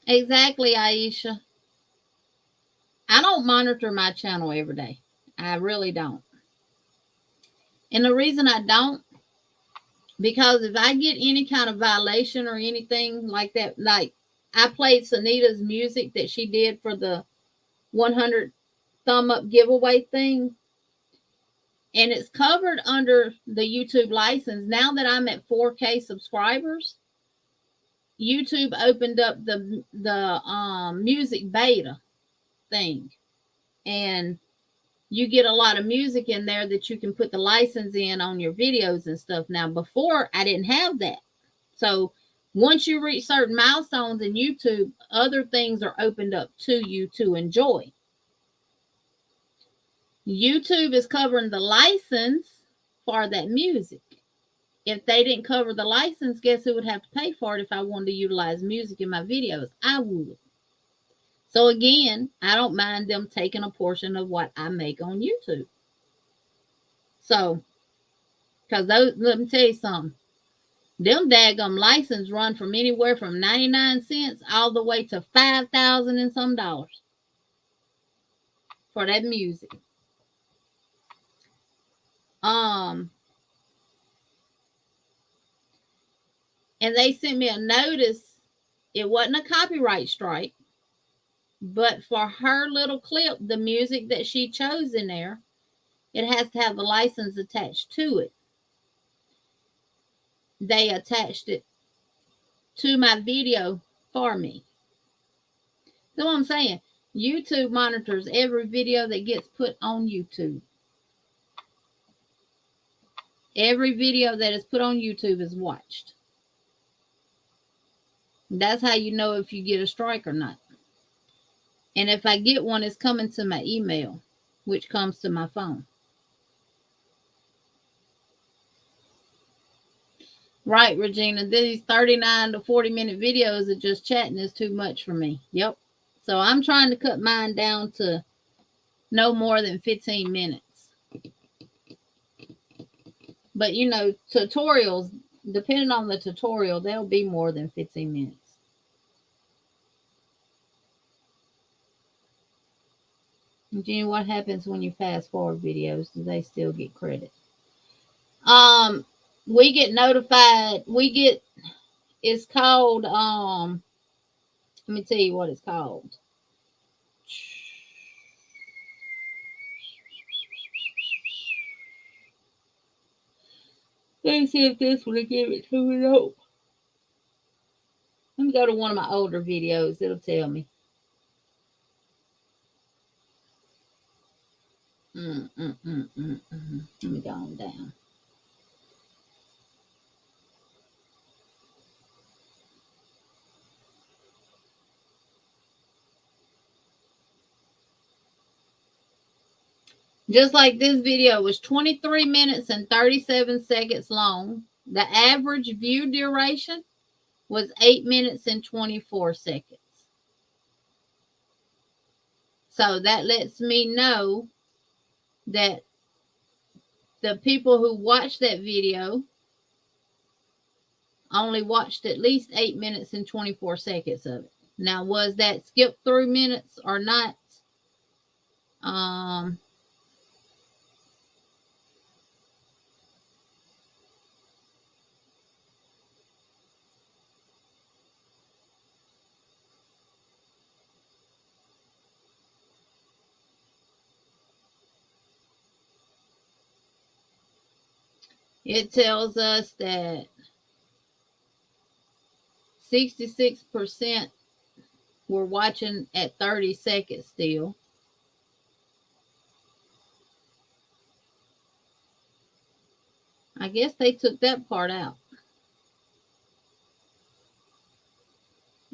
Exactly, Aisha. I don't monitor my channel every day. I really don't. And the reason I don't, because if I get any kind of violation or anything like that, like I played Sunita's music that she did for the 100 thumb up giveaway thing, and it's covered under the YouTube license. Now that I'm at 4K subscribers, YouTube opened up the music beta thing, and you get a lot of music in there that you can put the license in on your videos and stuff. Now, before I didn't have that. So once you reach certain milestones in YouTube, other things are opened up to you to enjoy. YouTube is covering the license for that music. If they didn't cover the license, guess who would have to pay for it if I wanted to utilize music in my videos? I would. So again, I don't mind them taking a portion of what I make on YouTube. So, because those, let me tell you something. Them daggum license run from anywhere from 99 cents all the way to 5,000 and some dollars for that music. And they sent me a notice. It wasn't a copyright strike, but for her little clip, the music that she chose in there, it has to have the license attached to it. They attached it to my video for me. So what I'm saying, YouTube monitors every video that gets put on YouTube. Every video that is put on YouTube is watched. That's how you know if you get a strike or not. And if I get one, it's coming to my email, which comes to my phone. Right, Regina, these 39 to 40-minute videos of just chatting is too much for me. Yep. So I'm trying to cut mine down to no more than 15 minutes. But, you know, tutorials, depending on the tutorial, they'll be more than 15 minutes. Jenny, what happens when you fast forward videos? Do they still get credit? We get notified. It's called, let me tell you what it's called. Let me see if this will give it to me. Nope. Let me go to one of my older videos. It'll tell me. Let me go on down. Just like this video was 23 minutes and 37 seconds long. The average view duration was 8 minutes and 24 seconds. So that lets me know that the people who watched that video only watched at least 8 minutes and 24 seconds of it. Now, was that skip through minutes or not? It tells us that 66% were watching at 30 seconds still. I guess they took that part out.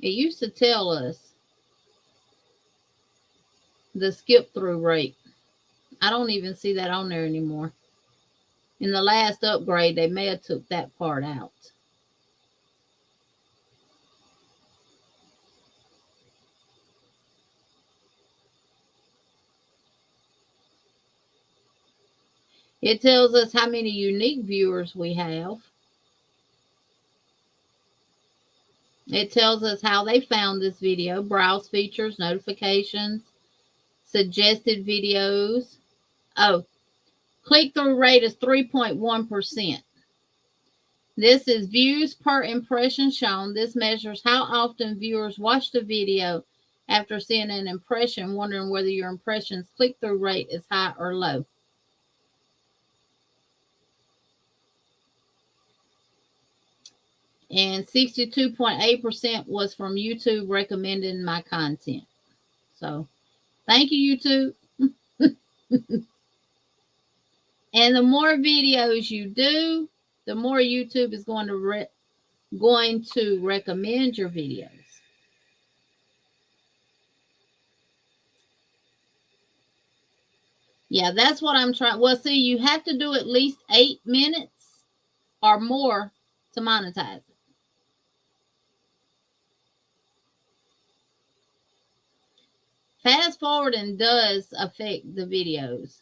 It used to tell us the skip through rate. I don't even see that on there anymore. In the last upgrade, they may have took that part out. It tells us how many unique viewers we have. It tells us how they found this video, browse features, notifications, suggested videos. Oh, click-through rate is 3.1%. This is views per impression shown. This measures how often viewers watch the video after seeing an impression, wondering whether your impression's click-through rate is high or low. And 62.8% was from YouTube recommending my content. So, thank you, YouTube. And the more videos you do, the more YouTube is going to recommend your videos. Yeah, that's what I'm trying. Well, see, you have to do at least 8 minutes or more to monetize it. Fast forwarding does affect the videos.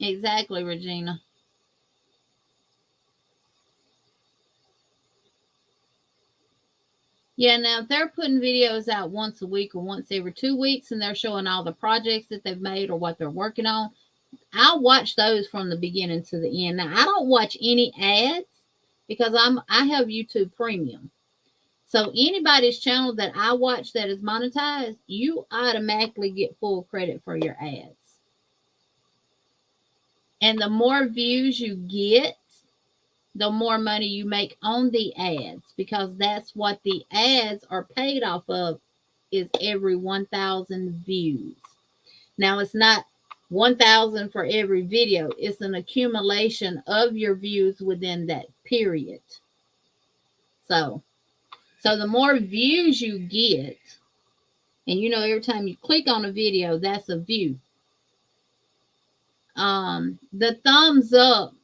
Exactly, Regina. Yeah, now if they're putting videos out once a week or once every 2 weeks and they're showing all the projects that they've made or what they're working on, I'll watch those from the beginning to the end. Now I don't watch any ads because I have YouTube Premium. So anybody's channel that I watch that is monetized, you automatically get full credit for your ads. And the more views you get, the more money you make on the ads because that's what the ads are paid off of is every 1,000 views. Now it's not 1,000 for every video. It's an accumulation of your views within that period. So the more views you get, and you know every time you click on a video, that's a view. The thumbs up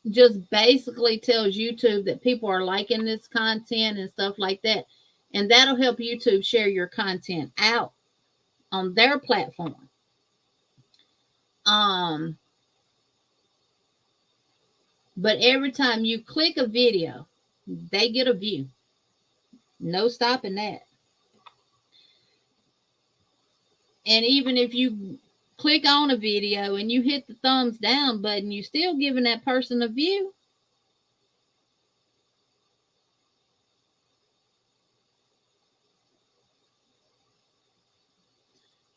just basically tells YouTube that people are liking this content and stuff like that. And that'll help YouTube share your content out on their platform. But every time you click a video, they get a view. No stopping that. And even if you click on a video and you hit the thumbs down button, you still giving that person a view.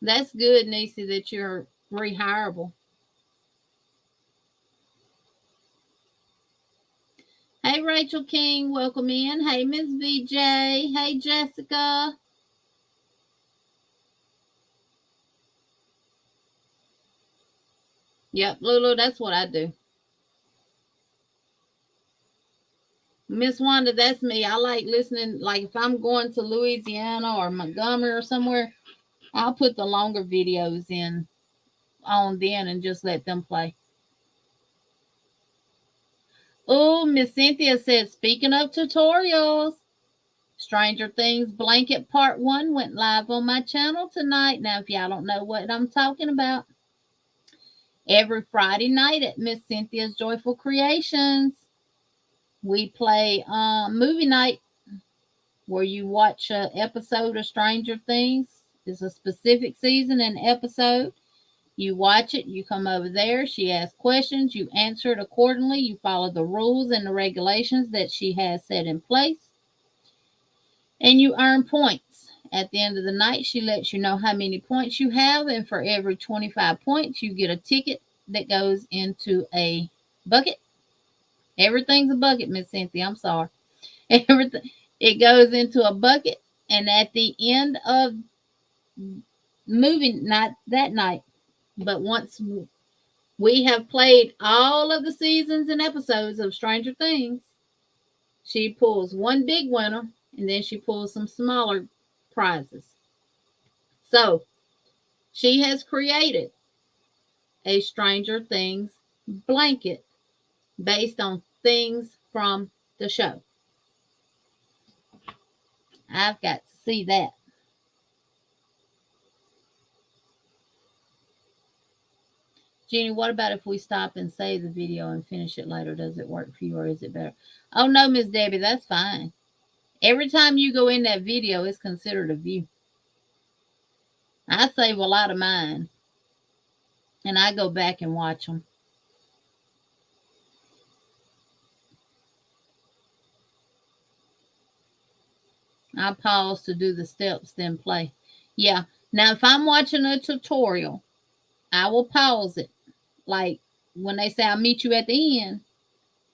That's good, Niecy, that you're rehireable. Hey, Rachel King, welcome in. Hey, Miss VJ. Hey, Jessica. Yep, Lulu, that's what I do. Miss Wanda, that's me. I like listening. Like if I'm going to Louisiana or Montgomery or somewhere, I'll put the longer videos in on then and just let them play. Oh, Miss Cynthia said, speaking of tutorials, Stranger Things Blanket Part 1 went live on my channel tonight. Now, if y'all don't know what I'm talking about, every Friday night at Miss Cynthia's Joyful Creations, we play movie night where you watch an episode of Stranger Things. It's a specific season and episode. You watch it, you come over there, she asks questions, you answer it accordingly, you follow the rules and the regulations that she has set in place, and you earn points. At the end of the night, she lets you know how many points you have, and for every 25 points, you get a ticket that goes into a bucket. Everything's a bucket, Miss Cynthia. I'm sorry. Everything it goes into a bucket, and at the end of movie, not that night, but once we have played all of the seasons and episodes of Stranger Things, she pulls one big winner, and then she pulls some smaller prizes. So she has created a Stranger Things blanket based on things from the show. I've got to see that. Jeannie, what about if we stop and save the video and finish it later? Does it work for you or is it better? Oh, no, Miss Debbie, that's fine. Every time you go in that video, it's considered a view. I save a lot of mine, and I go back and watch them. I pause to do the steps, then play. Yeah. Now, if I'm watching a tutorial, I will pause it. Like when they say I'll meet you at the end.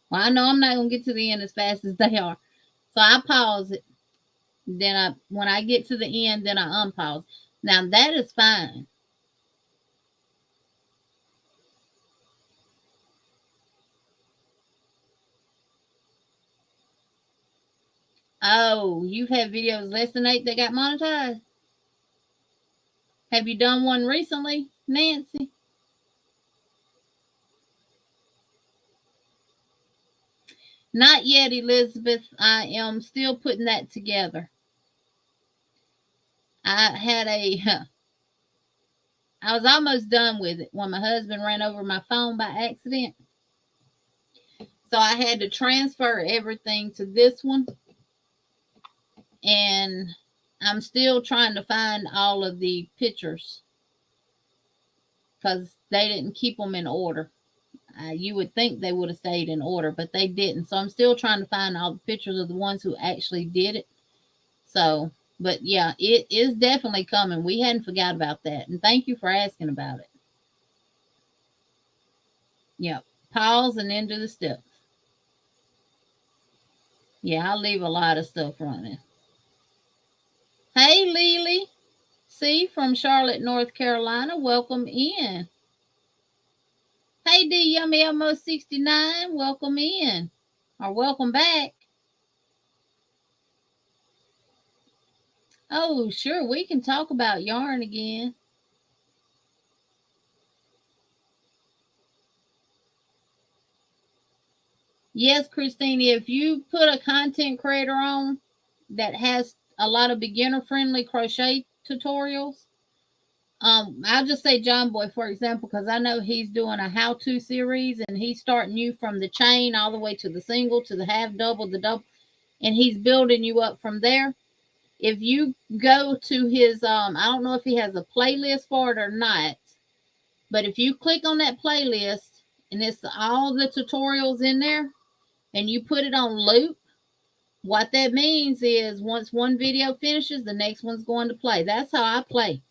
Well, I know I'm not going to get to the end as fast as they are. So I pause it. Then when I get to the end, then I unpause. Now, that is fine. Oh, you've had videos less than 8 that got monetized? Have you done one recently, Nancy? Not yet, Elizabeth. I am still putting that together. I was almost done with it when my husband ran over my phone by accident. So I had to transfer everything to this one. And I'm still trying to find all of the pictures because they didn't keep them in order. You would think they would have stayed in order, but they didn't. So I'm still trying to find all the pictures of the ones who actually did it. So, but yeah, it is definitely coming. We hadn't forgot about that. And thank you for asking about it. Yep. Pause and into the steps. Yeah, I'll leave a lot of stuff running. Hey, Lily. C from Charlotte, North Carolina. Welcome in. Hey, D Yummy Elmo 69. Welcome in. Or welcome back. Oh, sure. We can talk about yarn again. Yes, Christine, if you put a content creator on that has a lot of beginner friendly crochet tutorials, I'll just say John Boy, for example, because I know he's doing a how to series and he's starting you from the chain all the way to the single, to the half double, the double, and he's building you up from there. If you go to his, I don't know if he has a playlist for it or not, but if you click on that playlist and it's all the tutorials in there, and you put it on loop, what that means is once one video finishes, the next one's going to play. That's how I play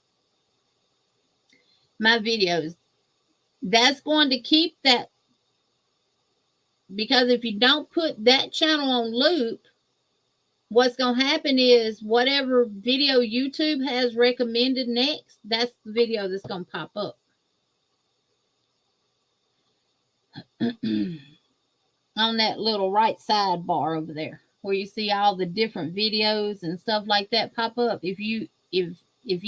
my videos. That's going to keep that, because if you don't put that channel on loop, what's going to happen is whatever video YouTube has recommended next, that's the video that's going to pop up. On that little right sidebar over there where you see all the different videos and stuff like that pop up. If you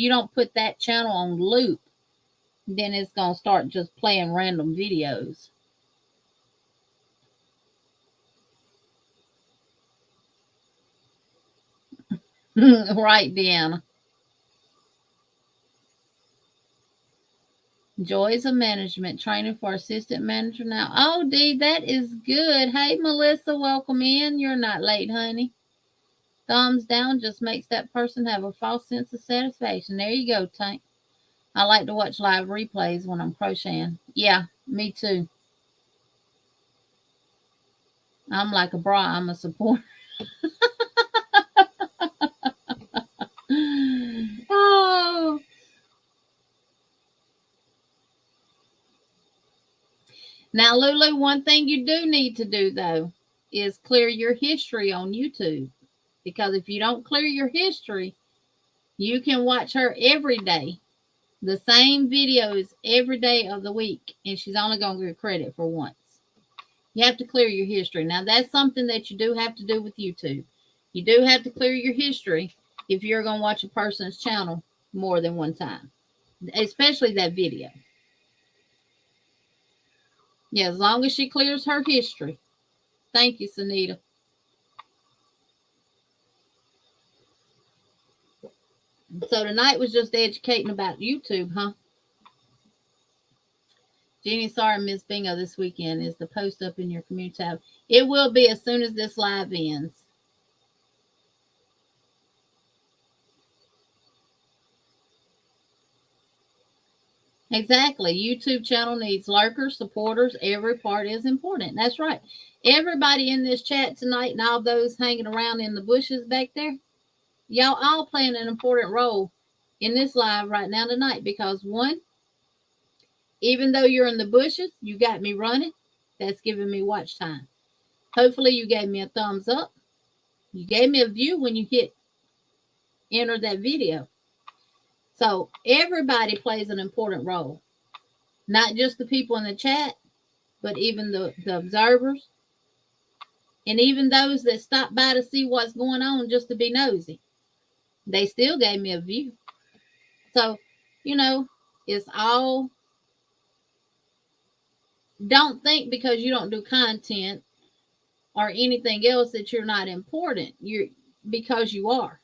don't put that channel on loop, then it's going to start just playing random videos. Right, Deanna. Joys of management, training for assistant manager now. Oh, Dee, that is good. Hey, Melissa, welcome in. You're not late, honey. Thumbs down just makes that person have a false sense of satisfaction. There you go, Tank. I like to watch live replays when I'm crocheting. Yeah, me too. I'm like a bra. I'm a supporter. Oh. Now, Lulu, one thing you do need to do, though, is clear your history on YouTube. Because if you don't clear your history, you can watch her every day, the same videos every day of the week, and she's only going to get credit for once. You have to clear your history. Now, that's something that you do have to do with YouTube. You do have to clear your history if you're going to watch a person's channel more than one time, especially that video. Yeah, as long as she clears her history. Thank you, Sunita. So tonight was just educating about YouTube, huh? Jeannie, sorry, Miss Bingo this weekend. Is the post up in your community tab? It will be as soon as this live ends. Exactly. YouTube channel needs lurkers, supporters. Every part is important. That's right. Everybody in this chat tonight and all those hanging around in the bushes back there, y'all all playing an important role in this live right now tonight because one, even though you're in the bushes, you got me running. That's giving me watch time. Hopefully you gave me a thumbs up. You gave me a view when you hit enter that video. So everybody plays an important role. Not just the people in the chat, but even the observers. And even those that stop by to see what's going on just to be nosy. They still gave me a view. So, it's all. Don't think because you don't do content or anything else that you're not important. You're because you are.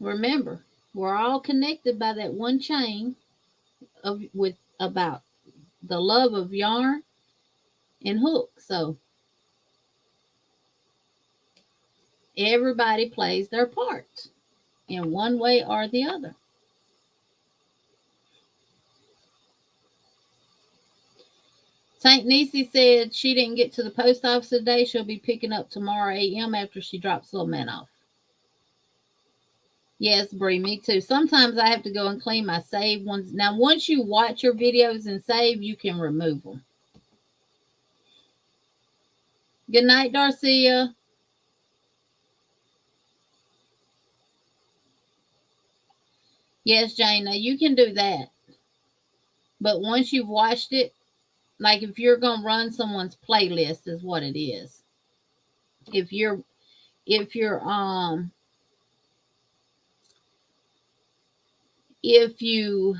Remember, we're all connected by that one chain of with about the love of yarn and hook. So everybody plays their part in one way or the other. St. Nisi said she didn't get to the post office today. She'll be picking up tomorrow a.m. after she drops little man off. Yes, Bree, me too. Sometimes I have to go and clean my save ones. Now, once you watch your videos and save, you can remove them. Good night, Darcia. Yes, Jana, you can do that. But once you've watched it, like if you're going to run someone's playlist is what it is. If you're if you're if you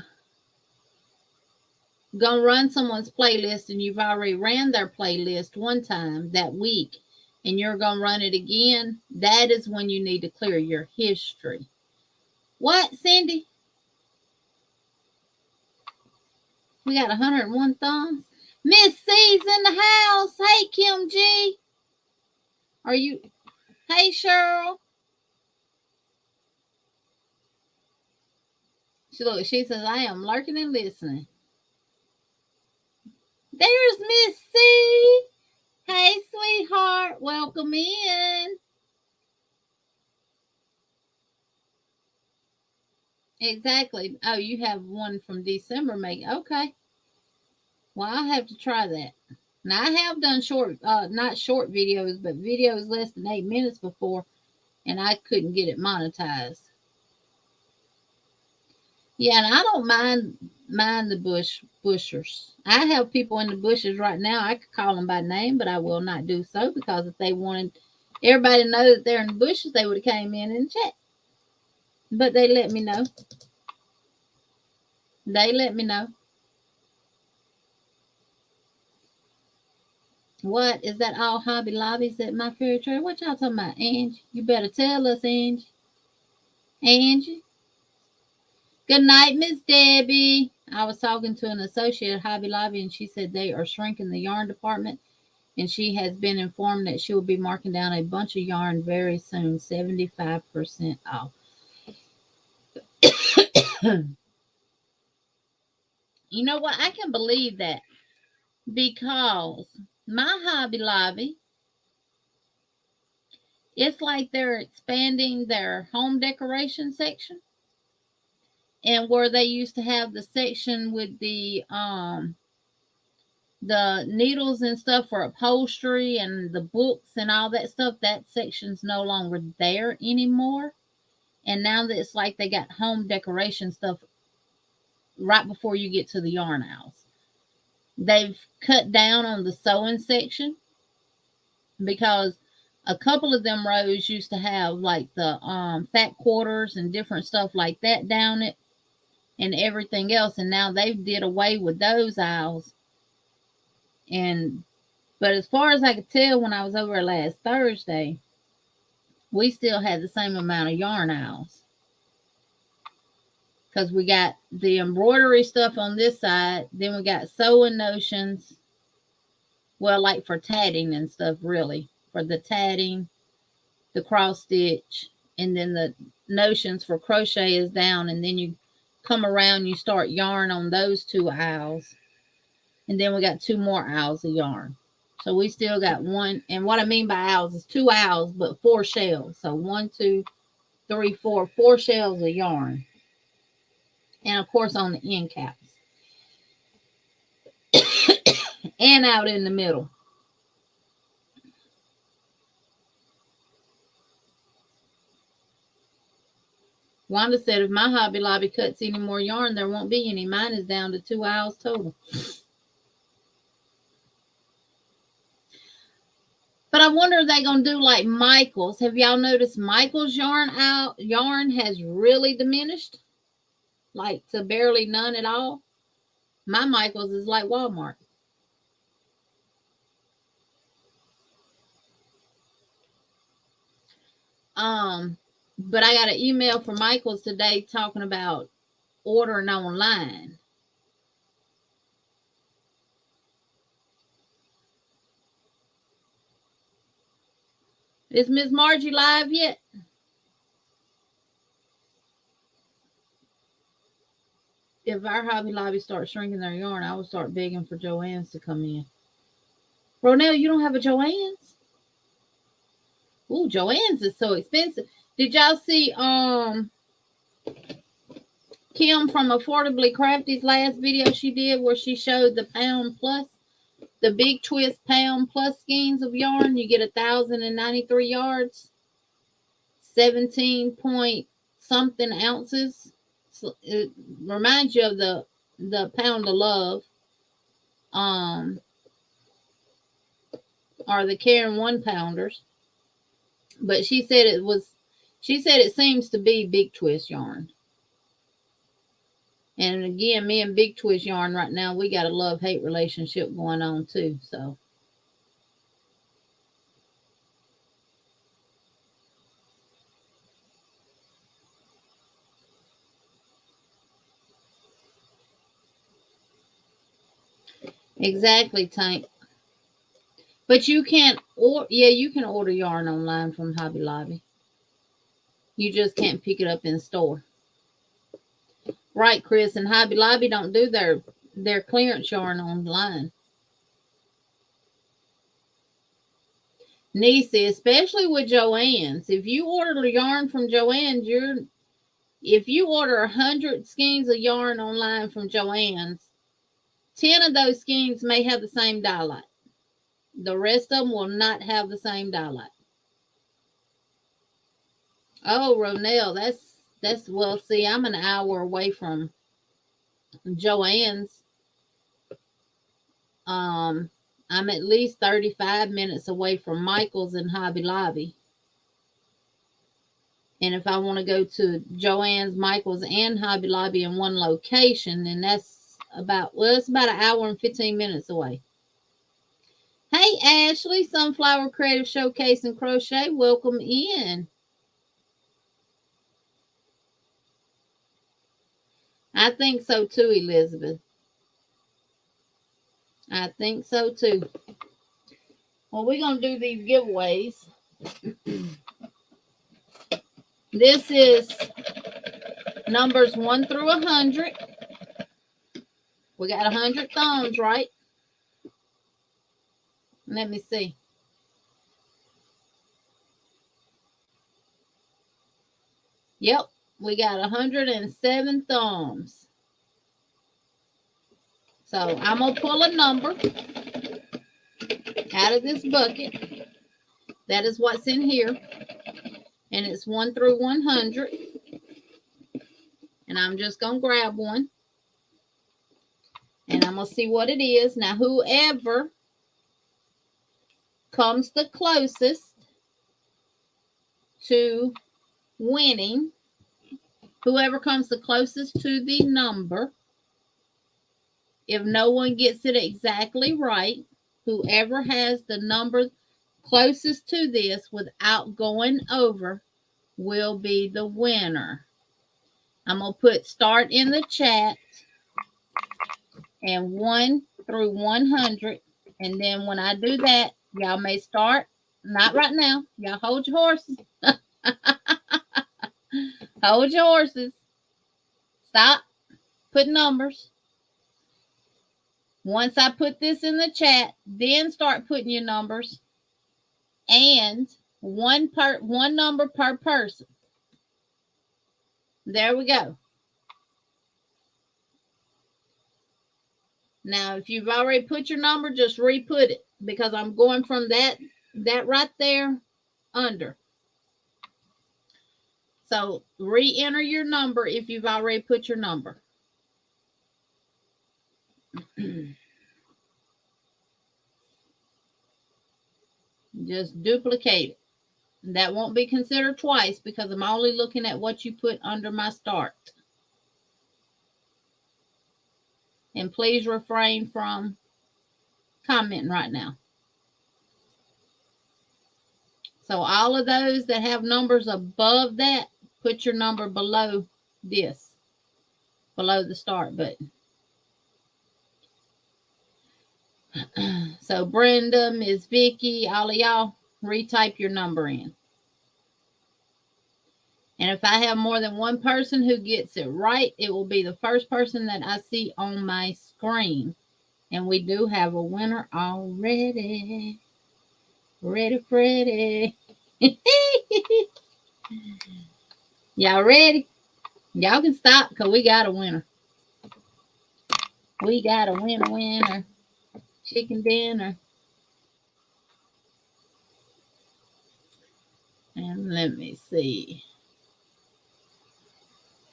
gonna run someone's playlist and you've already ran their playlist one time that week and you're gonna run it again, that is when you need to clear your history. What, Cindy? We got 101 thumbs. Miss C's in the house. Hey, Kim G. Are you? Hey, Cheryl. She says, I am lurking and listening. There's Miss C. Hey, sweetheart. Welcome in. Exactly. Oh, you have one from December, make okay. Well, I'll have to try that. Now I have done short, not short videos, but videos less than 8 minutes before, and I couldn't get it monetized. Yeah, and I don't mind the bushers. I have people in the bushes right now. I could call them by name, but I will not do so because if they wanted everybody to know that they're in the bushes, they would have came in and checked. But they let me know. They let me know. What is that? All Hobby Lobbies at my fairy trade? What y'all talking about, Angie? You better tell us, Angie. Angie. Good night, Miss Debbie. I was talking to an associate at Hobby Lobby, and she said they are shrinking the yarn department, and she has been informed that she will be marking down a bunch of yarn very soon, 75% off. You know what? I can believe that because my Hobby Lobby, it's like they're expanding their home decoration section. And where they used to have the section with the needles and stuff for upholstery and the books and all that stuff, that section's no longer there anymore. And now that it's like they got home decoration stuff right before you get to the yarn aisles. They've cut down on the sewing section because a couple of them rows used to have like the fat quarters and different stuff like that down it and everything else, and now they've did away with those aisles. And but as far as I could tell when I was over last Thursday, we still had the same amount of yarn aisles because we got the embroidery stuff on this side, then we got sewing notions, well, like for tatting and stuff, really for the tatting, the cross stitch, and then the notions for crochet is down, and then you come around, you start yarn on those two aisles, and then we got two more aisles of yarn. So we still got one, and what I mean by aisles is two aisles, but four shells. So 1, 2, 3, 4, 4 shells of yarn. And of course on the end caps. And out in the middle. Wanda said, if my Hobby Lobby cuts any more yarn, there won't be any. Mine is down to 2 aisles total. But I wonder if they're going to do like Michael's. Have y'all noticed Michael's yarn has really diminished? Like to barely none at all. My Michael's is like Walmart. But I got an email from Michaels today talking about ordering online. Is Miss Margie live yet? If our Hobby Lobby starts shrinking their yarn, I will start begging for Joann's to come in. Ronell, you don't have a Joann's? Ooh, Joann's is so expensive. Did y'all see Kim from Affordably Crafty's last video she did where she showed the pound plus, the big twist pound plus skeins of yarn? You get 1,093 yards, 17 point something ounces. So it reminds you of the pound of love, or the Karen 1-pounders. But she said it seems to be big twist yarn. And again, me and Big Twist Yarn right now, we got a love-hate relationship going on too. So exactly, Tank. But you can't, or yeah, you can order yarn online from Hobby Lobby. You just can't pick it up in store. Right, Chris, and Hobby Lobby don't do their clearance yarn online. Nisi, especially with Joann's. If you order yarn from Joann's, if you order 100 skeins of yarn online from Joann's, 10 of those skeins may have the same dye light. The rest of them will not have the same dye light. Oh, Ronell, that's well. See, I'm an hour away from Joann's. I'm at least 35 minutes away from Michael's and Hobby Lobby. And if I want to go to Joann's, Michael's, and Hobby Lobby in one location, then it's about an hour and 15 minutes away. Hey, Ashley, Sunflower Creative Showcase and Crochet, welcome in. I think so too, Elizabeth. I think so too. Well, we're going to do these giveaways. This is numbers 1 through 100. We got 100 thumbs, right? Let me see. Yep, we got 107 thumbs. So I'm going to pull a number out of this bucket. That is what's in here. And it's 1 through 100. And I'm just going to grab one. And I'm going to see what it is. Now, whoever comes the closest to winning, whoever comes the closest to the number, if no one gets it exactly right, whoever has the number closest to this without going over will be the winner. I'm going to put start in the chat and 1 through 100. And then when I do that, y'all may start. Not right now. Y'all hold your horses. Hold your horses. Stop. Put numbers. Once I put this in the chat, then start putting your numbers. And one number per person. There we go. Now, if you've already put your number, just re-put it because I'm going from that right there under. So re-enter your number if you've already put your number. Just duplicate it. That won't be considered twice because I'm only looking at what you put under my start. And please refrain from commenting right now. So all of those that have numbers above that, put your number below this, below the start button. So Brenda, Miss Vicky, all of y'all, retype your number in. And if I have more than one person who gets it right, it will be the first person that I see on my screen. And we do have a winner already. Ready, Freddy. Y'all ready? Y'all can stop because we got a winner. We got a winner. Chicken dinner. And let me see.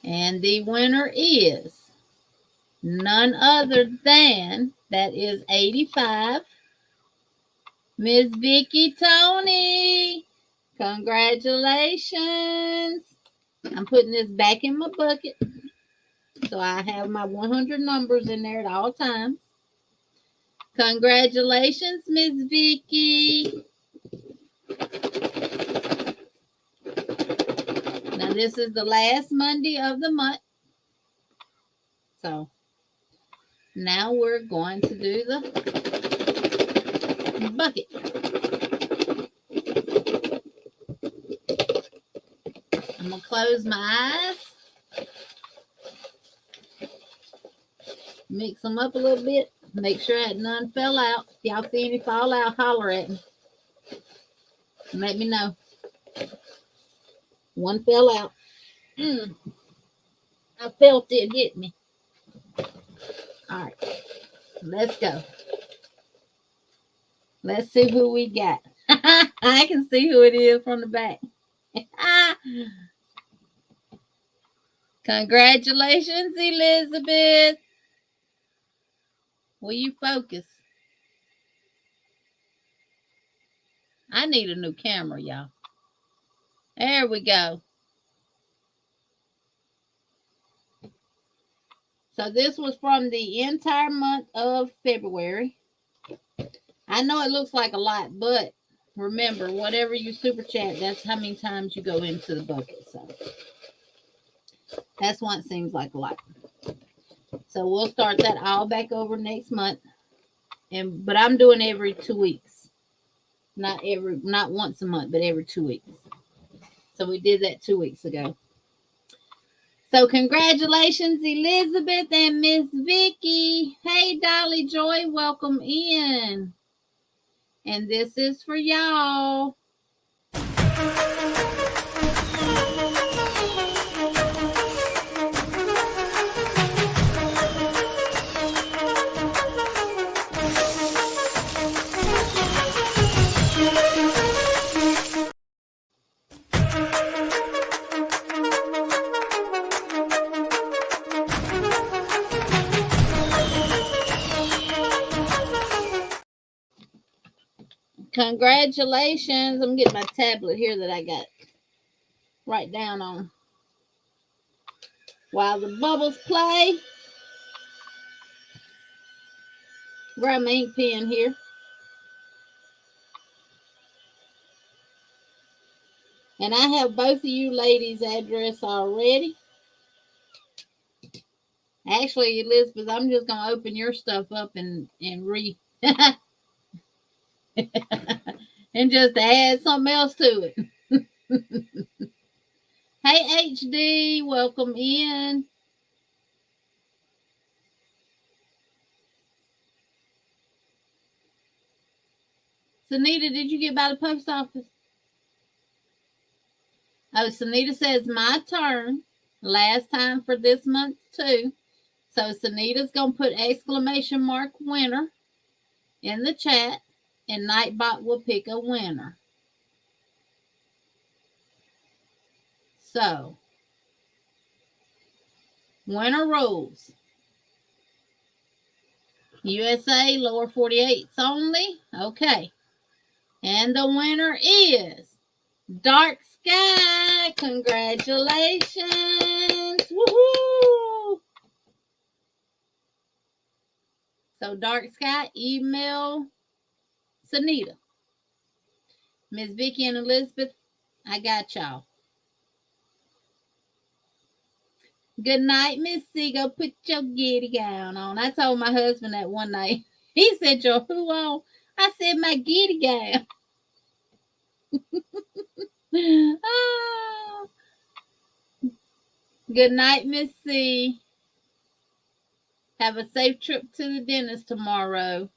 And the winner is none other than, that is 85, Miss Vicky Tony. Congratulations. I'm putting this back in my bucket. So I have my 100 numbers in there at all times. Congratulations, Miss Vicky. Now this is the last Monday of the month. So now we're going to do the bucket. I'm going to close my eyes. Mix them up a little bit. Make sure that none fell out. If y'all see any fall out, holler at me. Let me know. One fell out. I felt it hit me. All right. Let's go. Let's see who we got. I can see who it is from the back. Congratulations, Elizabeth. Will you focus? I need a new camera, y'all. There we go. So this was from the entire month of February. I know it looks like a lot, but remember, whatever you super chat, that's how many times you go into the bucket. So that's why it seems like a lot. So we'll start that all back over next month. But I'm doing every 2 weeks. Not once a month, but every 2 weeks. So we did that 2 weeks ago. So congratulations, Elizabeth and Miss Vicky. Hey, Dolly Joy, welcome in. And this is for y'all. Congratulations. I'm getting my tablet here that I got right down on while the bubbles play. Grab my ink pen here. And I have both of you ladies' address already. Actually, Elizabeth, I'm just going to open your stuff up and and just add something else to it. Hey, HD, welcome in. Sunita, did you get by the post office? Oh, Sunita says, my turn. Last time for this month, too. So Sunita's going to put exclamation mark winner in the chat, and Nightbot will pick a winner. So, winner rules. USA, lower 48s only. Okay. And the winner is Dark Sky. Congratulations. Woohoo. So Dark Sky, email Sunita. Miss Vicky and Elizabeth, I got y'all. Good night, Miss C. Go put your giddy gown on. I told my husband that one night. He said, your who on? I said, my giddy gown. Oh. Good night, Miss C. Have a safe trip to the dentist tomorrow.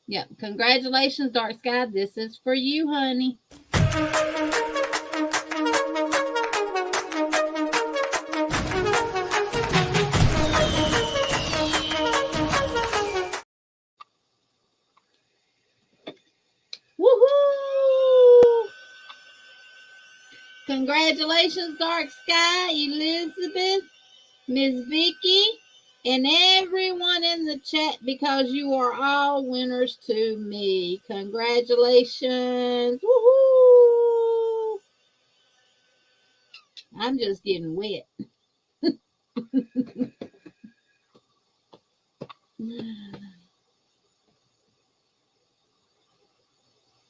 Yep. Congratulations, Dark Sky. This is for you, honey. Woohoo! Congratulations, Dark Sky, Elizabeth, Miss Vicky, and everyone in the chat, because you are all winners to me. Congratulations. Woohoo! I'm just getting wet.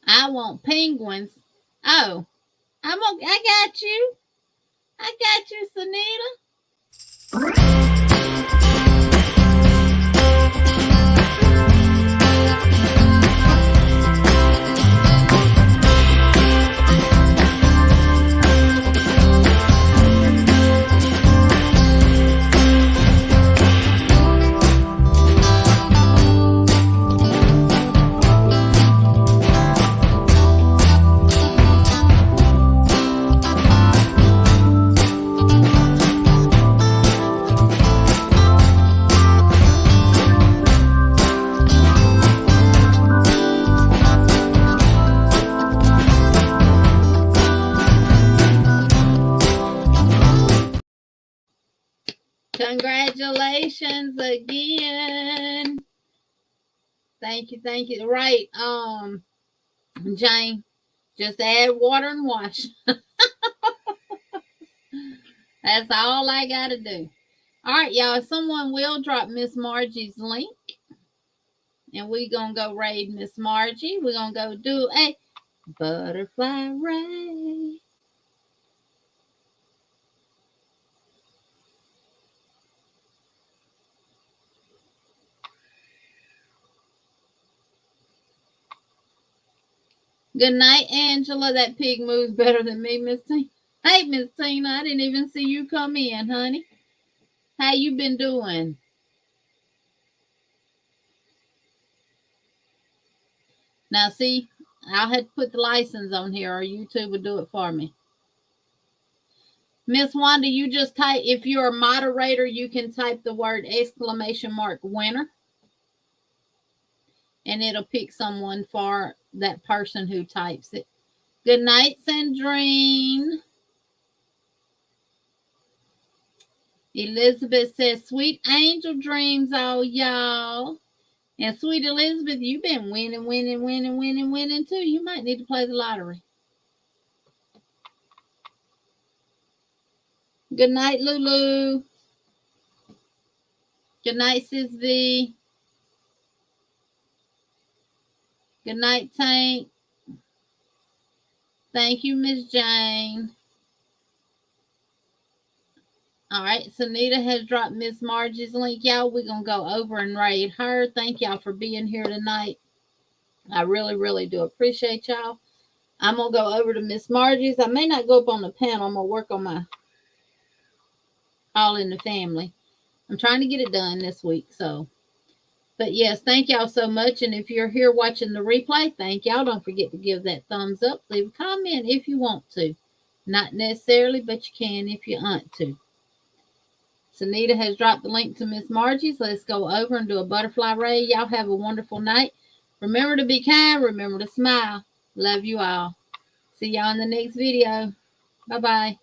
I want penguins. Oh, I got you. I got you, Sunita. Congratulations again. Thank you, thank you. Right, Jane, just add water and wash. That's all I gotta do. All right, y'all. Someone will drop Miss Margie's link, and we gonna go raid Miss Margie. We're gonna go do a butterfly raid. Good night, Angela. That pig moves better than me, Miss Tina. Hey, Miss Tina, I didn't even see you come in, honey. How you been doing? Now, see, I'll have to put the license on here, or YouTube will do it for me. Miss Wanda, you just type, if you're a moderator, you can type the word !winner, and it'll pick someone for that person who types it. Good night, Sandrine. Elizabeth says, sweet angel dreams, all y'all. And sweet Elizabeth, you've been winning too. You might need to play the lottery. Good night, Lulu. Good night, Sis V. Good night, Tank. Thank you, Miss Jane. All right, Sunita has dropped Miss Margie's link, y'all. We're going to go over and raid her. Thank y'all for being here tonight. I really, really do appreciate y'all. I'm going to go over to Miss Margie's. I may not go up on the panel. I'm going to work on my All in the Family. I'm trying to get it done this week, so. But yes, thank y'all so much. And if you're here watching the replay, thank y'all. Don't forget to give that thumbs up. Leave a comment if you want to. Not necessarily, but you can if you want to. Sunita has dropped the link to Miss Margie's. Let's go over and do a butterfly raid. Y'all have a wonderful night. Remember to be kind. Remember to smile. Love you all. See y'all in the next video. Bye-bye.